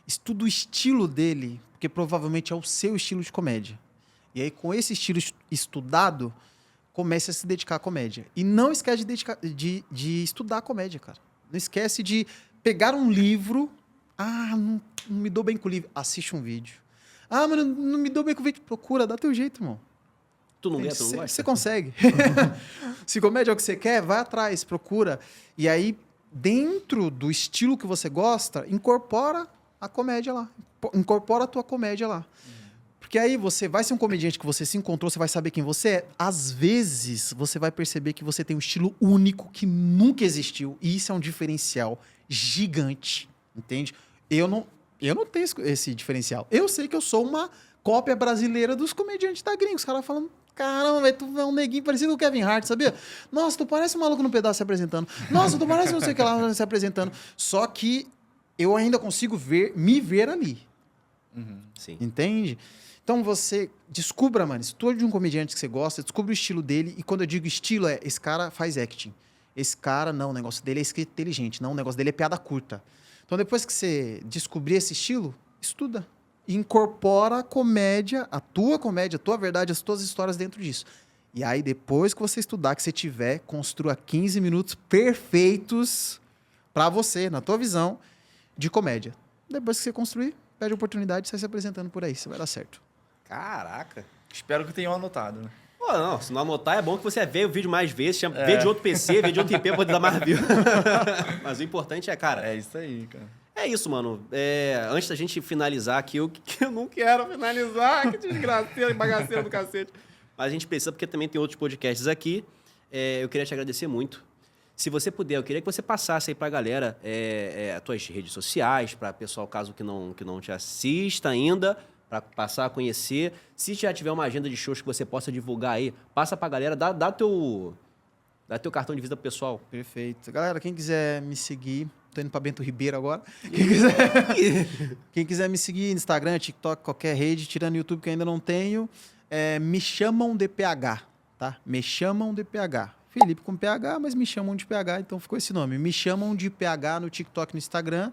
Estuda o estilo dele, porque provavelmente é o seu estilo de comédia. E aí, com esse estilo estudado, comece a se dedicar à comédia. E não esquece de estudar a comédia, cara. Não esquece de pegar um livro. Ah, não me dou bem com o livro. Assiste um vídeo. Ah, mas não me dou bem com o vídeo. Procura, dá teu jeito, irmão. Tu não gosta? Você consegue. Se comédia é o que você quer, vai atrás, procura. E aí, dentro do estilo que você gosta, incorpora a comédia lá. Incorpora a tua comédia lá. Porque aí você vai ser um comediante que você se encontrou, você vai saber quem você é. Às vezes, você vai perceber que você tem um estilo único que nunca existiu. E isso é um diferencial gigante. Entende? Eu não tenho esse diferencial. Eu sei que eu sou uma cópia brasileira dos comediantes da gringa. Os caras falam, caramba, véio, tu é um neguinho parecido com o Kevin Hart, sabia? Nossa, tu parece um maluco no pedaço se apresentando. Nossa, tu parece não sei o que lá se apresentando. Só que eu ainda consigo me ver ali. Sim. Entende? Então você descubra, mano, estude de um comediante que você gosta, descubra o estilo dele. E quando eu digo estilo, esse cara faz acting. Esse cara, não, o negócio dele é escrita inteligente. Não, o negócio dele é piada curta. Então depois que você descobrir esse estilo, estuda. E incorpora a comédia, a tua verdade, as tuas histórias dentro disso. E aí depois que você estudar, que você tiver, construa 15 minutos perfeitos pra você, na tua visão, de comédia. Depois que você construir, pede oportunidade e sai se apresentando por aí. Isso vai dar certo. Caraca. Espero que tenham anotado, né? Pô, não, se não anotar, é bom que você vê o vídeo mais vezes, vê de outro PC, vê de outro IP pra poder dar mais view. Mas o importante é, cara... É isso aí, cara. É isso, mano. Antes da gente finalizar aqui, eu não quero finalizar, que desgraceira, bagaceira do cacete. Mas a gente precisa, porque também tem outros podcasts aqui. Eu queria te agradecer muito. Se você puder, eu queria que você passasse aí pra galera as tuas redes sociais, pra pessoal, caso que não te assista ainda, pra passar a conhecer. Se já tiver uma agenda de shows que você possa divulgar aí, passa pra galera, dá teu cartão de visita pro pessoal. Perfeito. Galera, quem quiser me seguir, tô indo pra Bento Ribeiro agora. Quem quiser me seguir no Instagram, TikTok, qualquer rede, tirando YouTube que ainda não tenho, me chamam de PH, tá? Me chamam de PH. Felipe com PH, mas me chamam de PH, então ficou esse nome. Me chamam de PH no TikTok e no Instagram.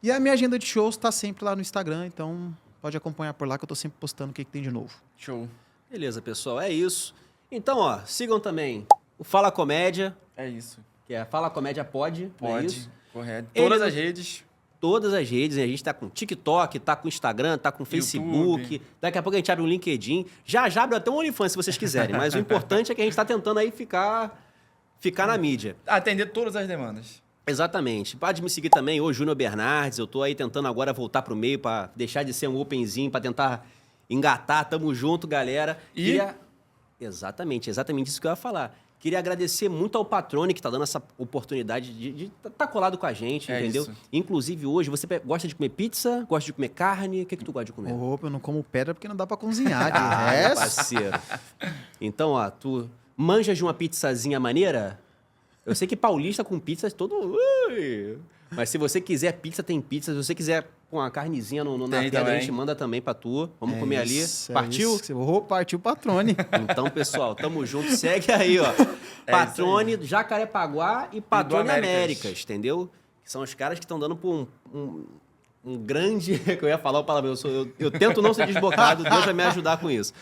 E a minha agenda de shows tá sempre lá no Instagram, então pode acompanhar por lá que eu tô sempre postando o que tem de novo. Show. Beleza, pessoal, é isso. Então, ó, sigam também o Fala Comédia, É isso. que é Fala Comédia Pode, não é Pode. isso? Correto. Ele Todas não- as redes. Todas as redes, a gente tá com TikTok, tá com Instagram, tá com Facebook, daqui a pouco a gente abre um LinkedIn, já abre até um OnlyFans se vocês quiserem, mas o importante é que a gente tá tentando aí ficar na mídia. Atender todas as demandas. Exatamente. Pode me seguir também, o Júnior Bernardes, eu tô aí tentando agora voltar pro meio pra deixar de ser um openzinho, pra tentar engatar, tamo junto, galera. E- Exatamente isso que eu ia falar. Queria agradecer muito ao Patrone que tá dando essa oportunidade de tá colado com a gente, É entendeu? isso. Inclusive hoje, você gosta de comer pizza? Gosta de comer carne? O que tu gosta de comer? Opa, eu não como pedra porque não dá pra cozinhar. De Ah, resto, parceiro. Então, ó, tu manjas de uma pizzazinha maneira? Eu sei que paulista com pizza é todo... Ui! Mas se você quiser pizza, tem pizza. Se você quiser com uma carnezinha na Tem tela, a também. gente manda também pra tu. Vamos comer ali. isso, Partiu? isso. Partiu, Patrone. Então, pessoal, tamo junto. Segue aí, ó. Patrone, Jacarepaguá e Patrone Américas. Américas, entendeu? Que são os caras que estão dando por um grande... que eu ia falar o palavrão. Eu tento não ser desbocado. Deus vai me ajudar com isso.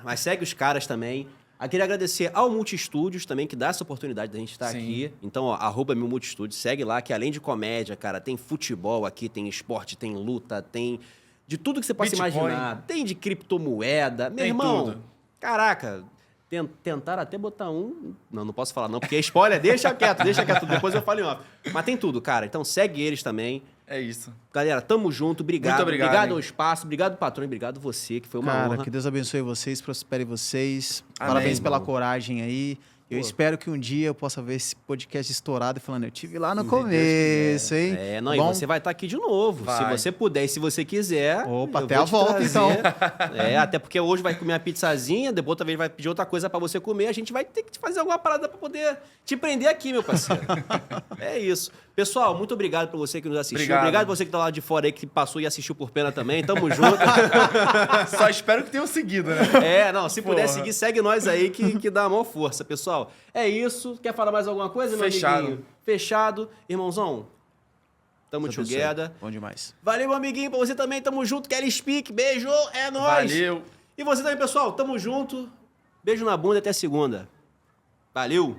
Mas segue os caras também. Queria agradecer ao Multistúdios também, que dá essa oportunidade da gente estar Sim. aqui. Então, ó, @milmultistúdios, segue lá, que além de comédia, cara, tem futebol aqui, tem esporte, tem luta, tem de tudo que você possa Bitcoin. imaginar. Tem de criptomoeda. Meu Tem irmão, tudo. caraca, tentaram até botar um... Não posso falar não, porque é spoiler, deixa quieto, depois eu falo em off. Mas tem tudo, cara. Então segue eles também. É isso. Galera, tamo junto, obrigado. Muito obrigado, Obrigado hein? ao espaço, obrigado, patrão, obrigado você, que foi uma Cara, honra. que Deus abençoe vocês, prospere vocês. Amém, Parabéns pela irmão. coragem aí. Eu Pô. espero que um dia eu possa ver esse podcast estourado e falando, eu tive lá no Se Deus começo, hein? Não, Bom? e você vai estar aqui de novo. Vai. Se você puder e se você quiser. Opa, eu até vou a te volta, trazer. então. Até porque hoje vai comer uma pizzazinha, depois outra vez vai pedir outra coisa pra você comer. A gente vai ter que fazer alguma parada pra poder te prender aqui, meu parceiro. É isso. Pessoal, muito obrigado por você que nos assistiu. Obrigado por você que tá lá de fora aí, que passou e assistiu por pena também. Tamo junto. Só espero que tenham seguido, né? Se puder Porra. seguir, segue nós aí que dá a maior força, pessoal. É isso. Quer falar mais alguma coisa, meu Fechado. amiguinho? Fechado. Irmãozão, tamo Deus abençoe. together. Bom demais. Valeu, meu amiguinho. Pra você também, tamo junto. Kelly Speak, beijo. É nóis. Valeu. E você também, pessoal. Tamo junto. Beijo na bunda e até segunda. Valeu.